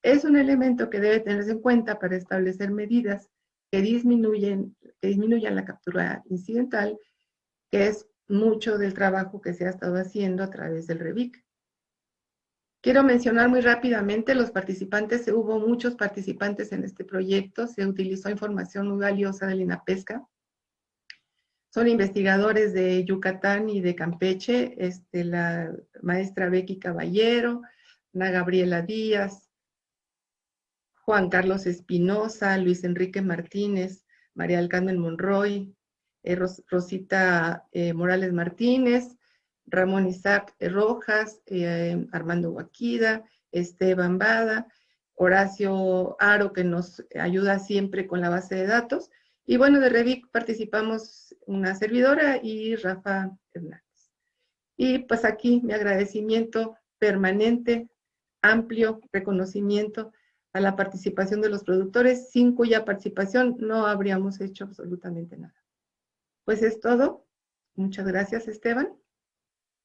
es un elemento que debe tenerse en cuenta para establecer medidas que disminuyan la captura incidental, que es mucho del trabajo que se ha estado haciendo a través del REVIC. Quiero mencionar muy rápidamente los participantes. Hubo muchos participantes en este proyecto, se utilizó información muy valiosa del INAPESCA. Son investigadores de Yucatán y de Campeche, la maestra Becky Caballero, Ana Gabriela Díaz, Juan Carlos Espinosa, Luis Enrique Martínez, María del Carmen Monroy, Rosita Morales Martínez, Ramón Isaac Rojas, Armando Guaquida, Esteban Bada, Horacio Aro, que nos ayuda siempre con la base de datos. Y bueno, de REVIC participamos una servidora y Rafa Hernández. Y pues aquí mi agradecimiento permanente, amplio reconocimiento a la participación de los productores, sin cuya participación no habríamos hecho absolutamente nada. Pues es todo. Muchas gracias, Esteban.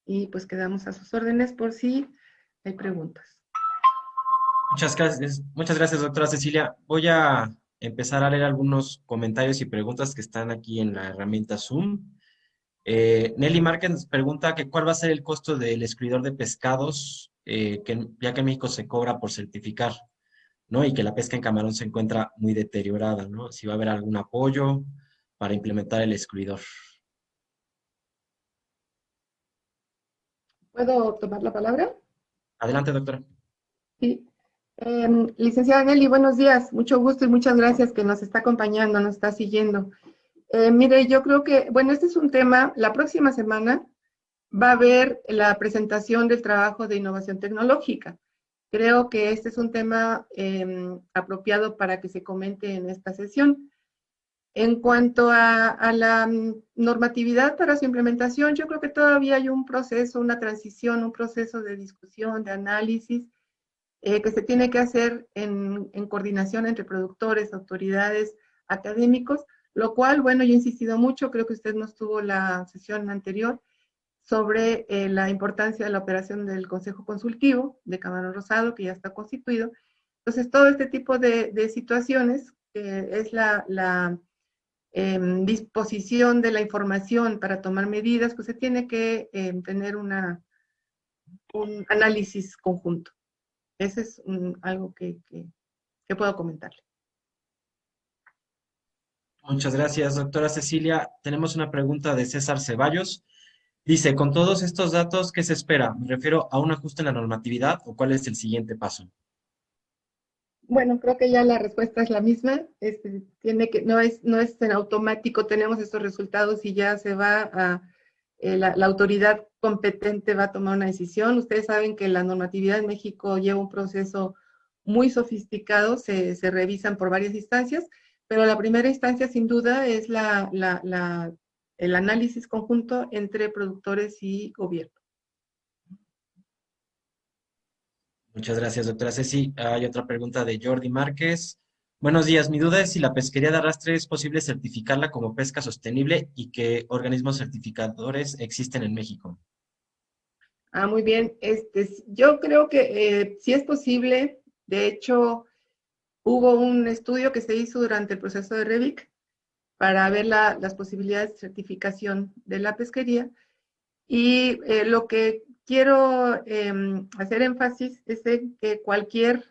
Y pues quedamos a sus órdenes por si hay preguntas. Muchas gracias, doctora Cecilia. Voy a empezar a leer algunos comentarios y preguntas que están aquí en la herramienta Zoom. Nelly Márquez nos pregunta que cuál va a ser el costo del excluidor de pescados, ya que en México se cobra por certificar, ¿no? Y que la pesca en camarón se encuentra muy deteriorada, ¿no? Si va a haber algún apoyo para implementar el excluidor. ¿Puedo tomar la palabra? Adelante, doctora. Sí. Licenciada Nelly, buenos días. Mucho gusto y muchas gracias que nos está acompañando, nos está siguiendo. Mire, yo creo que, bueno, este es un tema, la próxima semana va a haber la presentación del trabajo de innovación tecnológica. Creo que este es un tema apropiado para que se comente en esta sesión. En cuanto a la normatividad para su implementación, yo creo que todavía hay un proceso, una transición, un proceso de discusión, de análisis, que se tiene que hacer en coordinación entre productores, autoridades, académicos, lo cual, bueno, yo he insistido mucho, creo que usted nos tuvo la sesión anterior, sobre la importancia de la operación del Consejo Consultivo de Camarón Rosado, que ya está constituido. Entonces, todo este tipo de situaciones, que es la disposición de la información para tomar medidas, pues se tiene que tener un análisis conjunto. Ese es algo que puedo comentarle. Muchas gracias, doctora Cecilia. Tenemos una pregunta de César Ceballos. Dice, con todos estos datos, ¿qué se espera? ¿Me refiero a un ajuste en la normatividad o cuál es el siguiente paso? Bueno, creo que ya la respuesta es la misma. No es en automático, tenemos estos resultados y ya se va a, la autoridad competente va a tomar una decisión. Ustedes saben que la normatividad en México lleva un proceso muy sofisticado, se revisan por varias instancias, pero la primera instancia sin duda es el análisis conjunto entre productores y gobierno. Muchas gracias, doctora Ceci. Hay otra pregunta de Jordi Márquez. Buenos días. Mi duda es si la pesquería de arrastre es posible certificarla como pesca sostenible y qué organismos certificadores existen en México. Muy bien. Yo creo que sí es posible. De hecho, hubo un estudio que se hizo durante el proceso de REVIC para ver las posibilidades de certificación de la pesquería. Y lo que quiero hacer énfasis es en que cualquier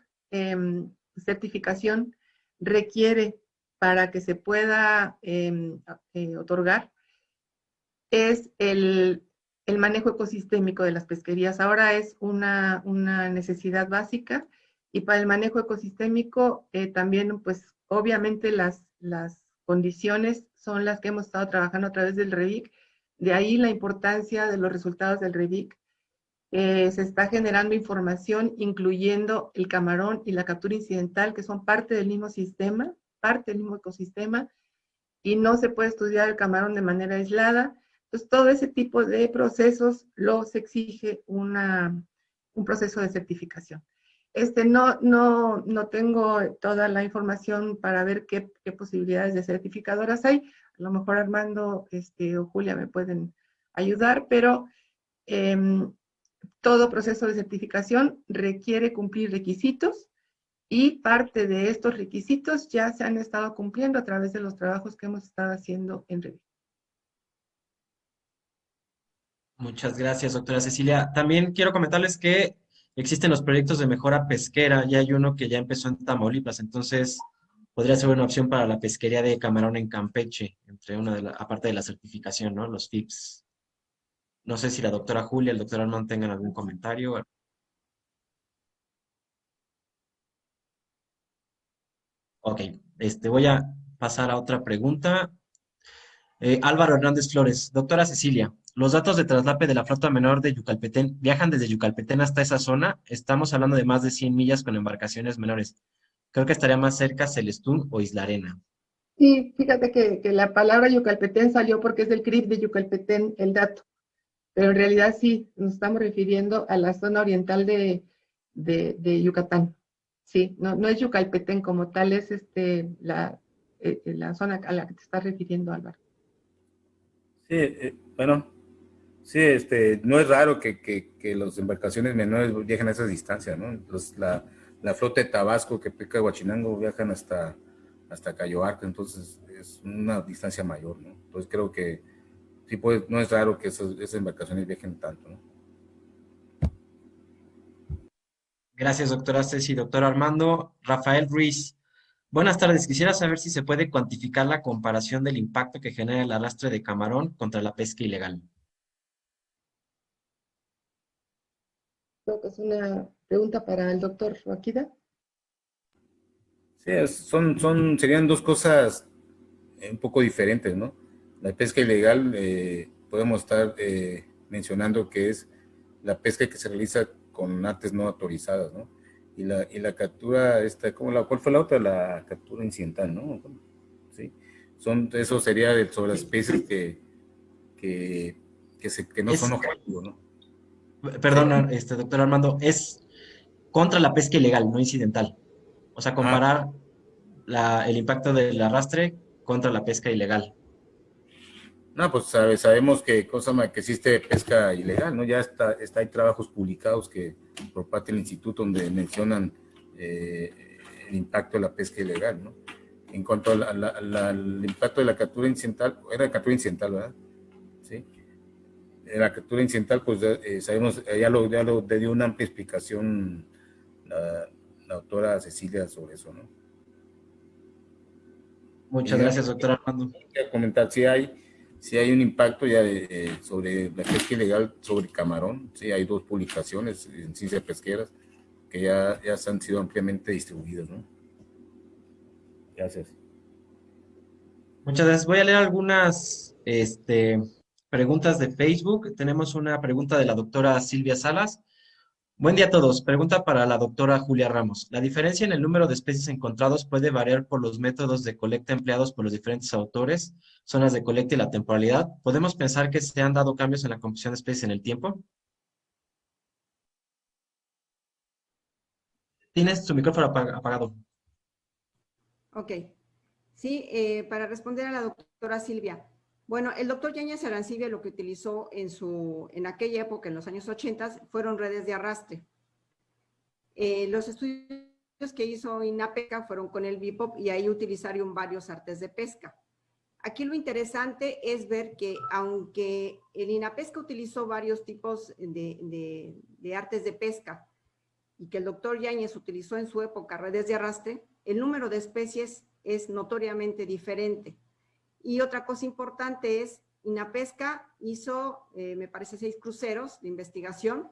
certificación requiere, para que se pueda otorgar, es el manejo ecosistémico de las pesquerías. Ahora es una necesidad básica, y para el manejo ecosistémico también, pues obviamente las condiciones son las que hemos estado trabajando a través del REVIC. De ahí la importancia de los resultados del REVIC. Se está generando información incluyendo el camarón y la captura incidental, que son parte del mismo sistema, parte del mismo ecosistema, y no se puede estudiar el camarón de manera aislada. Entonces, todo ese tipo de procesos los exige un proceso de certificación. No tengo toda la información para ver qué posibilidades de certificadoras hay. A lo mejor Armando o Julia me pueden ayudar, pero todo proceso de certificación requiere cumplir requisitos, y parte de estos requisitos ya se han estado cumpliendo a través de los trabajos que hemos estado haciendo en REVIC. Muchas gracias, doctora Cecilia. También quiero comentarles que existen los proyectos de mejora pesquera. Ya hay uno que ya empezó en Tamaulipas, entonces podría ser una opción para la pesquería de camarón en Campeche, aparte de la certificación, ¿no? Los tips. No sé si la doctora Julia, el doctor Armando tengan algún comentario. Ok, voy a pasar a otra pregunta. Álvaro Hernández Flores, doctora Cecilia, ¿los datos de traslape de la flota menor de Yucalpetén viajan desde Yucalpetén hasta esa zona? Estamos hablando de más de 100 millas con embarcaciones menores. Creo que estaría más cerca Celestún o Isla Arena. Sí, fíjate que la palabra Yucalpetén salió porque es del CRIP de Yucalpetén el dato, pero en realidad sí, nos estamos refiriendo a la zona oriental de Yucatán. Sí, no es Yucalpetén como tal, es la zona a la que te estás refiriendo, Álvaro. Sí, bueno, sí, no es raro que las embarcaciones menores viajen a esas distancias, ¿no? La flota de Tabasco que pesca Huachinango viajan hasta Cayoarte, entonces es una distancia mayor, ¿no? Entonces creo que sí, pues, no es raro que esas embarcaciones viajen tanto, ¿no? Gracias, doctora Ceci. Doctor Armando. Rafael Ruiz. Buenas tardes. Quisiera saber si se puede cuantificar la comparación del impacto que genera el arrastre de camarón contra la pesca ilegal. Creo que es una pregunta para el doctor Joaquida. Sí, serían dos cosas un poco diferentes, ¿no? La pesca ilegal, podemos estar mencionando que es la pesca que se realiza con artes no autorizadas, ¿no? Y la captura, ¿cuál fue la otra? La captura incidental, ¿no? Sí. Eso sería sobre las especies que no son objetivos, ¿no? Perdón, doctor Armando, es contra la pesca ilegal, no incidental. O sea, comparar el impacto del arrastre contra la pesca ilegal. No, pues sabemos que existe pesca ilegal, ¿no? Ya hay trabajos publicados por parte del instituto donde mencionan el impacto de la pesca ilegal, ¿no? En cuanto al impacto de la captura incidental, era captura incidental, ¿verdad? Sí. La captura incidental, pues sabemos, ya lo dio una amplia explicación la doctora Cecilia sobre eso, ¿no? Muchas gracias, doctor Armando. Quiero comentar, si hay un impacto ya sobre la pesca ilegal sobre camarón. Sí, hay 2 publicaciones en Ciencias Pesqueras que ya han sido ampliamente distribuidas, ¿no? Gracias. Muchas gracias. Voy a leer algunas preguntas de Facebook. Tenemos una pregunta de la doctora Silvia Salas. Buen día a todos. Pregunta para la doctora Julia Ramos. ¿La diferencia en el número de especies encontrados puede variar por los métodos de colecta empleados por los diferentes autores, zonas de colecta y la temporalidad? ¿Podemos pensar que se han dado cambios en la composición de especies en el tiempo? Tienes tu micrófono apagado. Ok. Sí, para responder a la doctora Silvia. Bueno, el doctor Yáñez Arancibia lo que utilizó en aquella época, en los años 80, fueron redes de arrastre. Los estudios que hizo INAPESCA fueron con el BIPOP y ahí utilizaron varios artes de pesca. Aquí lo interesante es ver que aunque el INAPESCA utilizó varios tipos de artes de pesca y que el doctor Yáñez utilizó en su época redes de arrastre, el número de especies es notoriamente diferente. Y otra cosa importante es, INAPESCA hizo, me parece, 6 cruceros de investigación.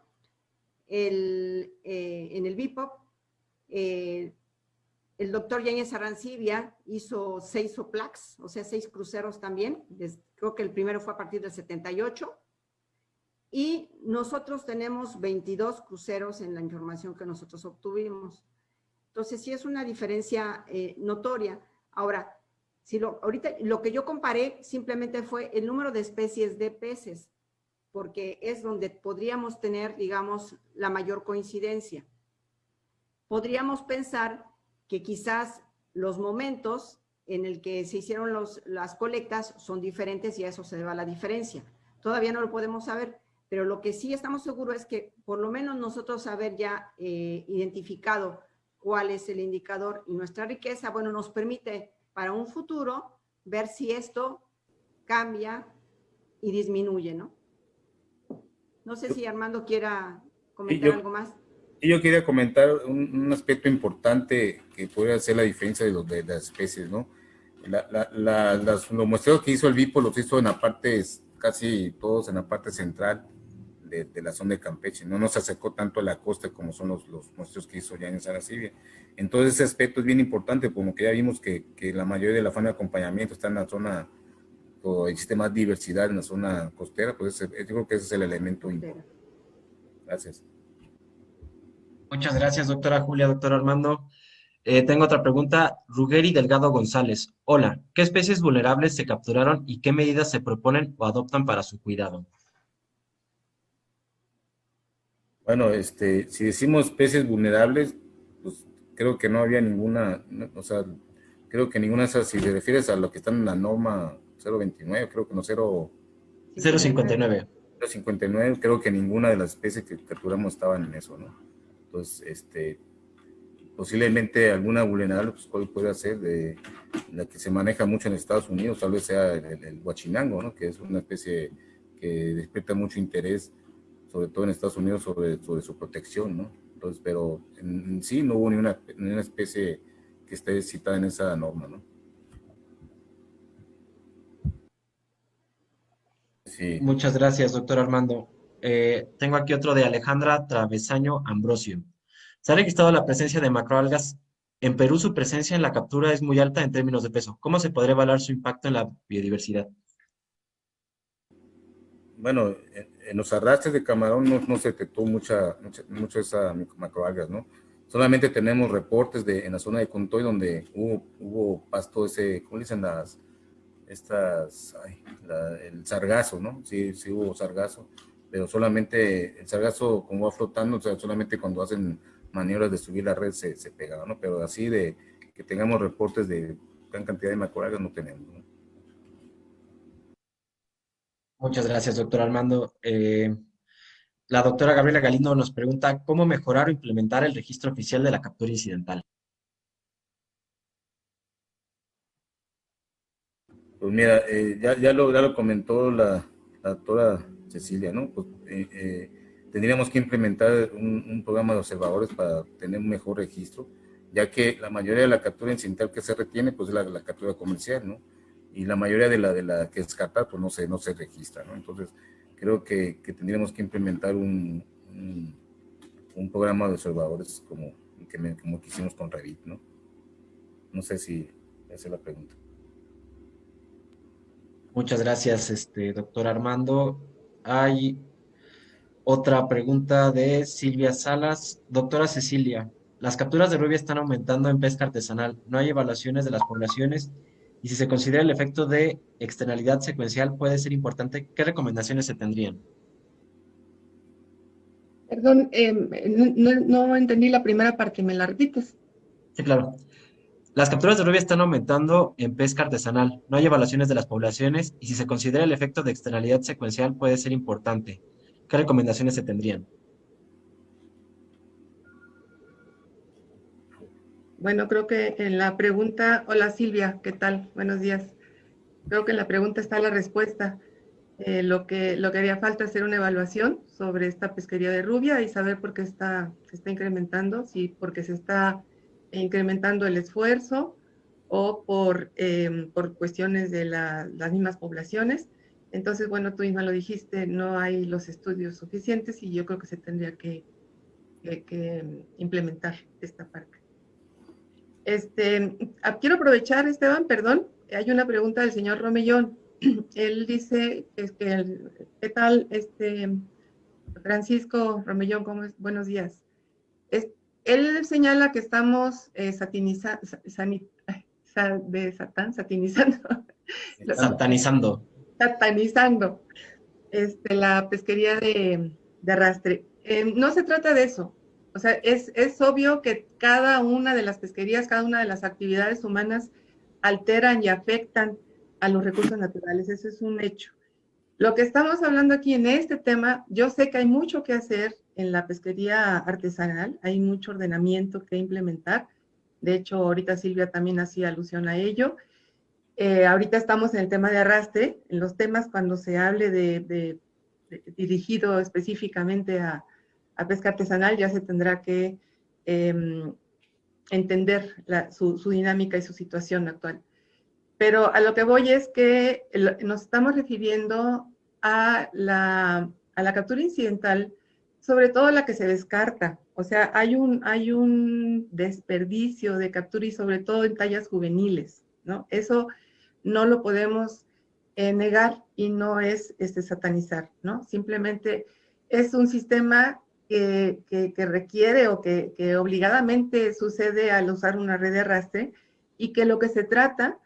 En el BIPOP, el doctor Yáñez Arancibia hizo 6 SOPLACs, o sea, 6 cruceros también. Creo que el primero fue a partir del 78. Y nosotros tenemos 22 cruceros en la información que nosotros obtuvimos. Entonces, sí es una diferencia notoria. Ahora, ahorita lo que yo comparé simplemente fue el número de especies de peces, porque es donde podríamos tener, digamos, la mayor coincidencia. Podríamos pensar que quizás los momentos en el que se hicieron las colectas son diferentes y a eso se deba la diferencia. Todavía no lo podemos saber, pero lo que sí estamos seguros es que por lo menos nosotros haber ya identificado cuál es el indicador y nuestra riqueza, bueno, nos permite para un futuro ver si esto cambia y disminuye, ¿no? No sé si Armando quiera comentar algo más. Yo quería comentar un aspecto importante que podría ser la diferencia de las especies, ¿no? Los muestreos que hizo el BIPO los hizo en la parte, casi todos en la parte central de la zona de Campeche, no se acercó tanto a la costa como son los muestreos que hizo Yáñez Arancibia. Entonces ese aspecto es bien importante, como que ya vimos que la mayoría de la fauna de acompañamiento está en la zona, o existe más diversidad en la zona costera, pues yo creo que ese es el elemento importante. Gracias. Muchas gracias, doctora Julia, doctor Armando. Tengo otra pregunta. Ruggeri Delgado González. Hola, ¿qué especies vulnerables se capturaron y qué medidas se proponen o adoptan para su cuidado? Bueno, si decimos especies vulnerables, pues creo que no había ninguna, o sea, creo que ninguna de esas, si te refieres a lo que están en la norma 029, creo que no, 059. 059, creo que ninguna de las especies que capturamos estaban en eso, ¿no? Entonces, posiblemente alguna vulnerable, pues puede ser de la que se maneja mucho en Estados Unidos, tal vez sea el huachinango, ¿no? Que es una especie que despierta mucho interés, sobre todo en Estados Unidos, sobre su protección, ¿no? Entonces, pero en sí no hubo ni una especie que esté citada en esa norma, ¿no? Sí. Muchas gracias, doctor Armando. Tengo aquí otro de Alejandra Travesaño Ambrosio. Se ha registrado la presencia de macroalgas. En Perú, su presencia en la captura es muy alta en términos de peso. ¿Cómo se podría evaluar su impacto en la biodiversidad? Bueno, en los arrastres de camarón no se detectó mucho esa macroalgas, ¿no? Solamente tenemos reportes en la zona de Contoy donde hubo pasto ¿cómo dicen? el sargazo, ¿no? Sí, sí hubo sargazo, pero solamente el sargazo como va flotando, o sea, solamente cuando hacen maniobras de subir la red se pegaba, ¿no? Pero así de que tengamos reportes de gran cantidad de macroalgas no tenemos, ¿no? Muchas gracias, doctor Armando. La doctora Gabriela Galindo nos pregunta cómo mejorar o implementar el registro oficial de la captura incidental. Pues mira, ya lo comentó la doctora Cecilia, ¿no? Pues tendríamos que implementar un programa de observadores para tener un mejor registro, ya que la mayoría de la captura incidental que se retiene, pues es la captura comercial, ¿no? Y la mayoría de la que descarta, pues no se registra, ¿no? Entonces, creo que tendríamos que implementar un programa de observadores como que hicimos con Revit, ¿no? No sé si esa es la pregunta. Muchas gracias, doctor Armando. Hay otra pregunta de Silvia Salas. Doctora Cecilia, las capturas de rubia están aumentando en pesca artesanal. No hay evaluaciones de las poblaciones y si se considera el efecto de externalidad secuencial puede ser importante. ¿Qué recomendaciones se tendrían? Perdón, no entendí la primera parte, ¿me la repites? Sí, claro. Las capturas de rubia están aumentando en pesca artesanal. No hay evaluaciones de las poblaciones y si se considera el efecto de externalidad secuencial puede ser importante. ¿Qué recomendaciones se tendrían? Bueno, creo que en la pregunta, hola Silvia, ¿qué tal? Buenos días. Creo que en la pregunta está la respuesta. Lo que haría falta es hacer una evaluación sobre esta pesquería de rubia y saber por qué se está incrementando, si porque se está incrementando el esfuerzo o por cuestiones de las mismas poblaciones. Entonces, bueno, tú misma lo dijiste, no hay los estudios suficientes y yo creo que se tendría que implementar esta parte. Quiero aprovechar, Esteban, perdón, hay una pregunta del señor Romellón. Él dice, ¿qué tal, Francisco Romellón? ¿Cómo es? Buenos días. Él señala que estamos satanizando, Satanizando. satanizando la pesquería de arrastre. No se trata de eso. O sea, es obvio que cada una de las pesquerías, cada una de las actividades humanas alteran y afectan a los recursos naturales. Eso es un hecho. Lo que estamos hablando aquí en este tema, yo sé que hay mucho que hacer en la pesquería artesanal, hay mucho ordenamiento que implementar. De hecho, ahorita Silvia también hacía alusión a ello. Ahorita estamos en el tema de arrastre. En los temas, cuando se hable de dirigido específicamente a pesca artesanal, ya se tendrá que entender su dinámica y su situación actual. Pero a lo que voy es que nos estamos refiriendo a la captura incidental, sobre todo la que se descarta. O sea, hay un desperdicio de captura y sobre todo en tallas juveniles, ¿no? Eso no lo podemos negar y no es satanizar, ¿no? Simplemente es un sistema que requiere o que obligadamente sucede al usar una red de arrastre y que lo que se trata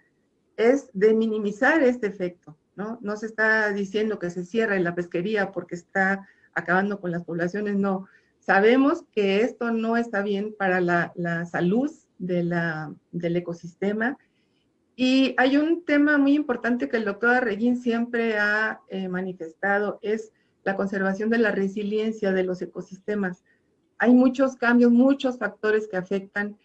es de minimizar este efecto, ¿no? No se está diciendo que se cierre la pesquería porque está acabando con las poblaciones, no. Sabemos que esto no está bien para la salud del ecosistema. Y hay un tema muy importante que el doctor Arreguín siempre ha manifestado, es la conservación de la resiliencia de los ecosistemas. Hay muchos cambios, muchos factores que afectan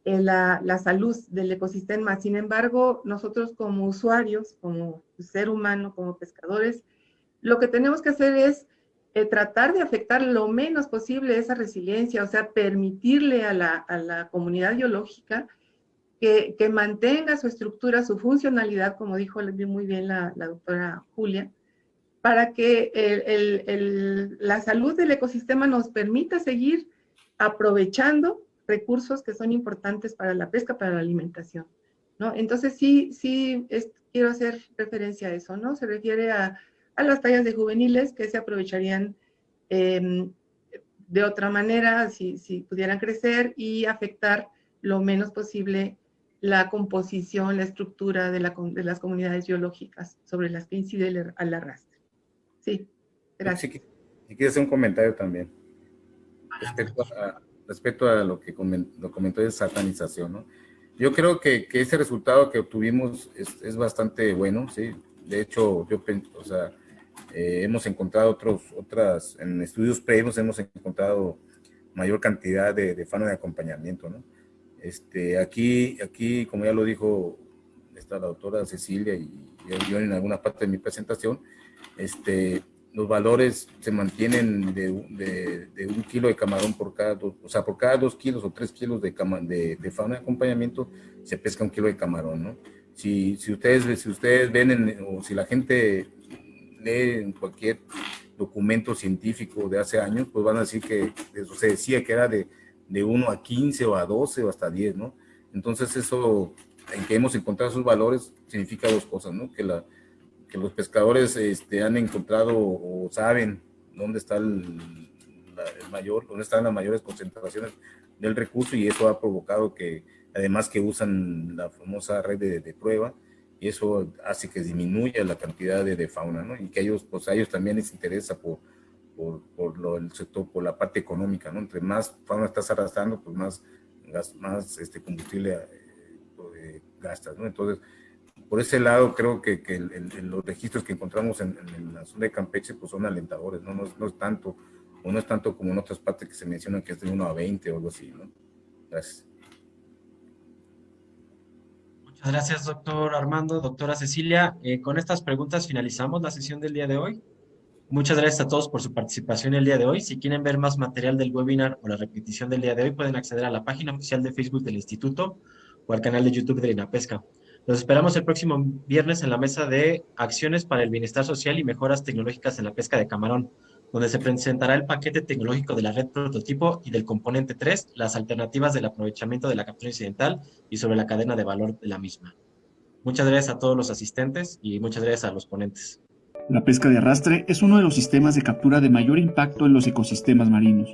la salud del ecosistema. Sin embargo, nosotros como usuarios, como ser humano, como pescadores, lo que tenemos que hacer es tratar de afectar lo menos posible esa resiliencia, o sea, permitirle a la comunidad biológica que mantenga su estructura, su funcionalidad, como dijo muy bien la doctora Julia, para que la salud del ecosistema nos permita seguir aprovechando recursos que son importantes para la pesca, para la alimentación, ¿no? Entonces sí quiero hacer referencia a eso, ¿no? Se refiere a las tallas de juveniles que se aprovecharían de otra manera si pudieran crecer y afectar lo menos posible la composición, la estructura de las comunidades biológicas sobre las que incide el arrastre. Sí, gracias. Si quieres hacer un comentario también respecto a lo que comentó de satanización, ¿no? Yo creo que ese resultado que obtuvimos es bastante bueno, ¿sí? De hecho, hemos encontrado en estudios previos hemos encontrado mayor cantidad de fauna de acompañamiento, ¿no? Aquí, como ya lo dijo la doctora Cecilia y yo en alguna parte de mi presentación, los valores se mantienen de 1 kilo de camarón por cada 2 kilos o 3 kilos de fauna de acompañamiento, se pesca 1 kilo de camarón, ¿no? Si ustedes ven o si la gente lee en cualquier documento científico de hace años, pues van a decir que eso se decía que era de 1 a 15 o a 12 o hasta 10, ¿no? Entonces eso, en que hemos encontrado esos valores, significa 2 cosas, ¿no? Que los pescadores han encontrado o saben dónde está dónde están las mayores concentraciones del recurso, y eso ha provocado que, además que usan la famosa red de prueba, y eso hace que disminuya la cantidad de fauna, ¿no? Y que a ellos también les interesa por el sector, por la parte económica, ¿no? Entre más fauna estás arrastrando, pues más combustible gastas, ¿no? Entonces, por ese lado, creo que los registros que encontramos en la zona de Campeche pues son alentadores, ¿no? No es tanto como en otras partes que se mencionan que es de 1 a 20 o algo así, ¿no? Gracias. Muchas gracias, doctor Armando, doctora Cecilia. Con estas preguntas finalizamos la sesión del día de hoy. Muchas gracias a todos por su participación el día de hoy. Si quieren ver más material del webinar o la repetición del día de hoy, pueden acceder a la página oficial de Facebook del Instituto o al canal de YouTube de INAPESCA. Los esperamos el próximo viernes en la mesa de Acciones para el Bienestar Social y Mejoras Tecnológicas en la Pesca de Camarón, donde se presentará el paquete tecnológico de la red prototipo y del componente 3, las alternativas del aprovechamiento de la captura incidental y sobre la cadena de valor de la misma. Muchas gracias a todos los asistentes y muchas gracias a los ponentes. La pesca de arrastre es uno de los sistemas de captura de mayor impacto en los ecosistemas marinos,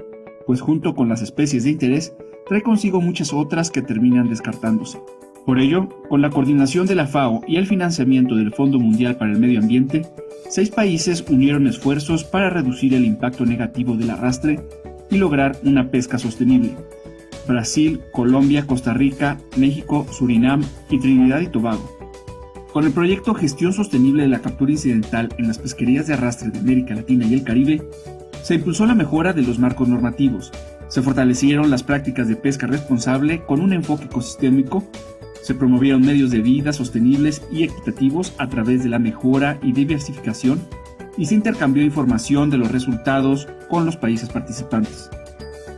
pues junto con las especies de interés, trae consigo muchas otras que terminan descartándose. Por ello, con la coordinación de la FAO y el financiamiento del Fondo Mundial para el Medio Ambiente, 6 países unieron esfuerzos para reducir el impacto negativo del arrastre y lograr una pesca sostenible. Brasil, Colombia, Costa Rica, México, Surinam y Trinidad y Tobago. Con el proyecto Gestión Sostenible de la Captura Incidental en las pesquerías de arrastre de América Latina y el Caribe, se impulsó la mejora de los marcos normativos, se fortalecieron las prácticas de pesca responsable con un enfoque ecosistémico, se promovieron medios de vida sostenibles y equitativos a través de la mejora y diversificación, y se intercambió información de los resultados con los países participantes.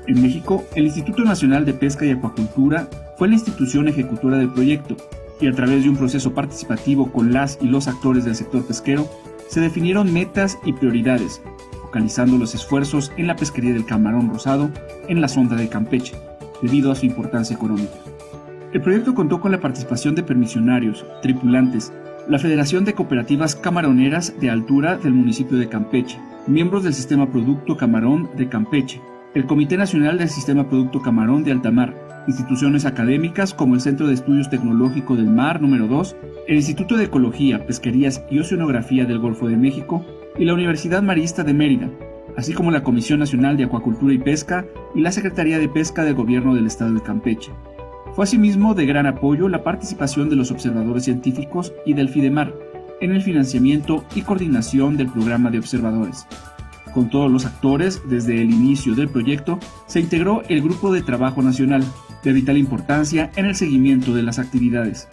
En México, el Instituto Nacional de Pesca y Acuacultura fue la institución ejecutora del proyecto, y a través de un proceso participativo con las y los actores del sector pesquero, se definieron metas y prioridades, focalizando los esfuerzos en la pesquería del camarón rosado en la sonda de Campeche, debido a su importancia económica. El proyecto contó con la participación de permisionarios, tripulantes, la Federación de Cooperativas Camaroneras de Altura del municipio de Campeche, miembros del Sistema Producto Camarón de Campeche, el Comité Nacional del Sistema Producto Camarón de Altamar, instituciones académicas como el Centro de Estudios Tecnológico del Mar número 2, el Instituto de Ecología, Pesquerías y Oceanografía del Golfo de México y la Universidad Marista de Mérida, así como la Comisión Nacional de Acuacultura y Pesca y la Secretaría de Pesca del Gobierno del Estado de Campeche. Fue asimismo de gran apoyo la participación de los observadores científicos y del FIDEMAR en el financiamiento y coordinación del programa de observadores. Con todos los actores, desde el inicio del proyecto, se integró el Grupo de Trabajo Nacional, de vital importancia en el seguimiento de las actividades.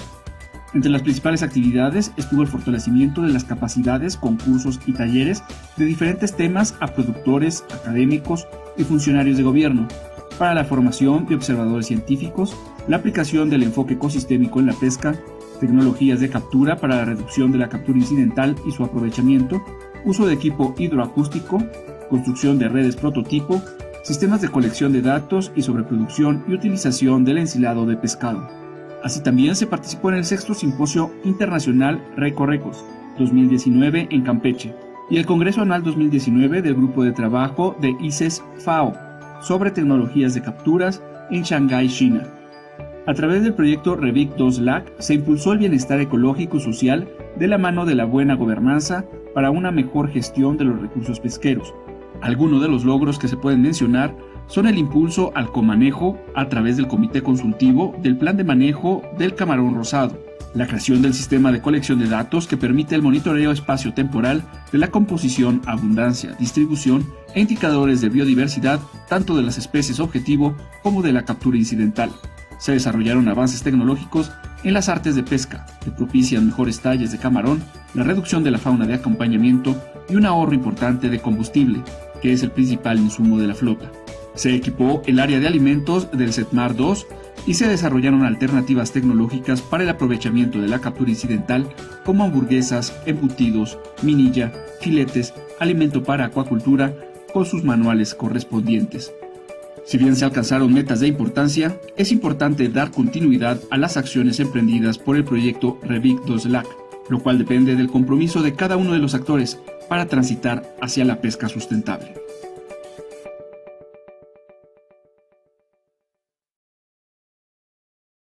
Entre las principales actividades estuvo el fortalecimiento de las capacidades, concursos y talleres de diferentes temas a productores, académicos y funcionarios de gobierno, para la formación de observadores científicos, la aplicación del enfoque ecosistémico en la pesca, tecnologías de captura para la reducción de la captura incidental y su aprovechamiento, uso de equipo hidroacústico, construcción de redes prototipo, sistemas de colección de datos y sobreproducción y utilización del ensilado de pescado. Así también se participó en el 6º Simposio Internacional Recorrecos 2019 en Campeche y el Congreso Anual 2019 del Grupo de Trabajo de ICES-FAO sobre tecnologías de capturas en Shanghái, China. A través del proyecto REVIC 2LAC se impulsó el bienestar ecológico y social de la mano de la buena gobernanza para una mejor gestión de los recursos pesqueros. Algunos de los logros que se pueden mencionar son el impulso al comanejo a través del Comité Consultivo del Plan de Manejo del Camarón Rosado, la creación del sistema de colección de datos que permite el monitoreo espacio-temporal de la composición, abundancia, distribución e indicadores de biodiversidad tanto de las especies objetivo como de la captura incidental. Se desarrollaron avances tecnológicos en las artes de pesca, que propician mejores talles de camarón, la reducción de la fauna de acompañamiento y un ahorro importante de combustible, que es el principal insumo de la flota. Se equipó el área de alimentos del CETMAR 2 y se desarrollaron alternativas tecnológicas para el aprovechamiento de la captura incidental como hamburguesas, embutidos, minilla, filetes, alimento para acuacultura con sus manuales correspondientes. Si bien se alcanzaron metas de importancia, es importante dar continuidad a las acciones emprendidas por el proyecto REVIC 2LAC, lo cual depende del compromiso de cada uno de los actores para transitar hacia la pesca sustentable.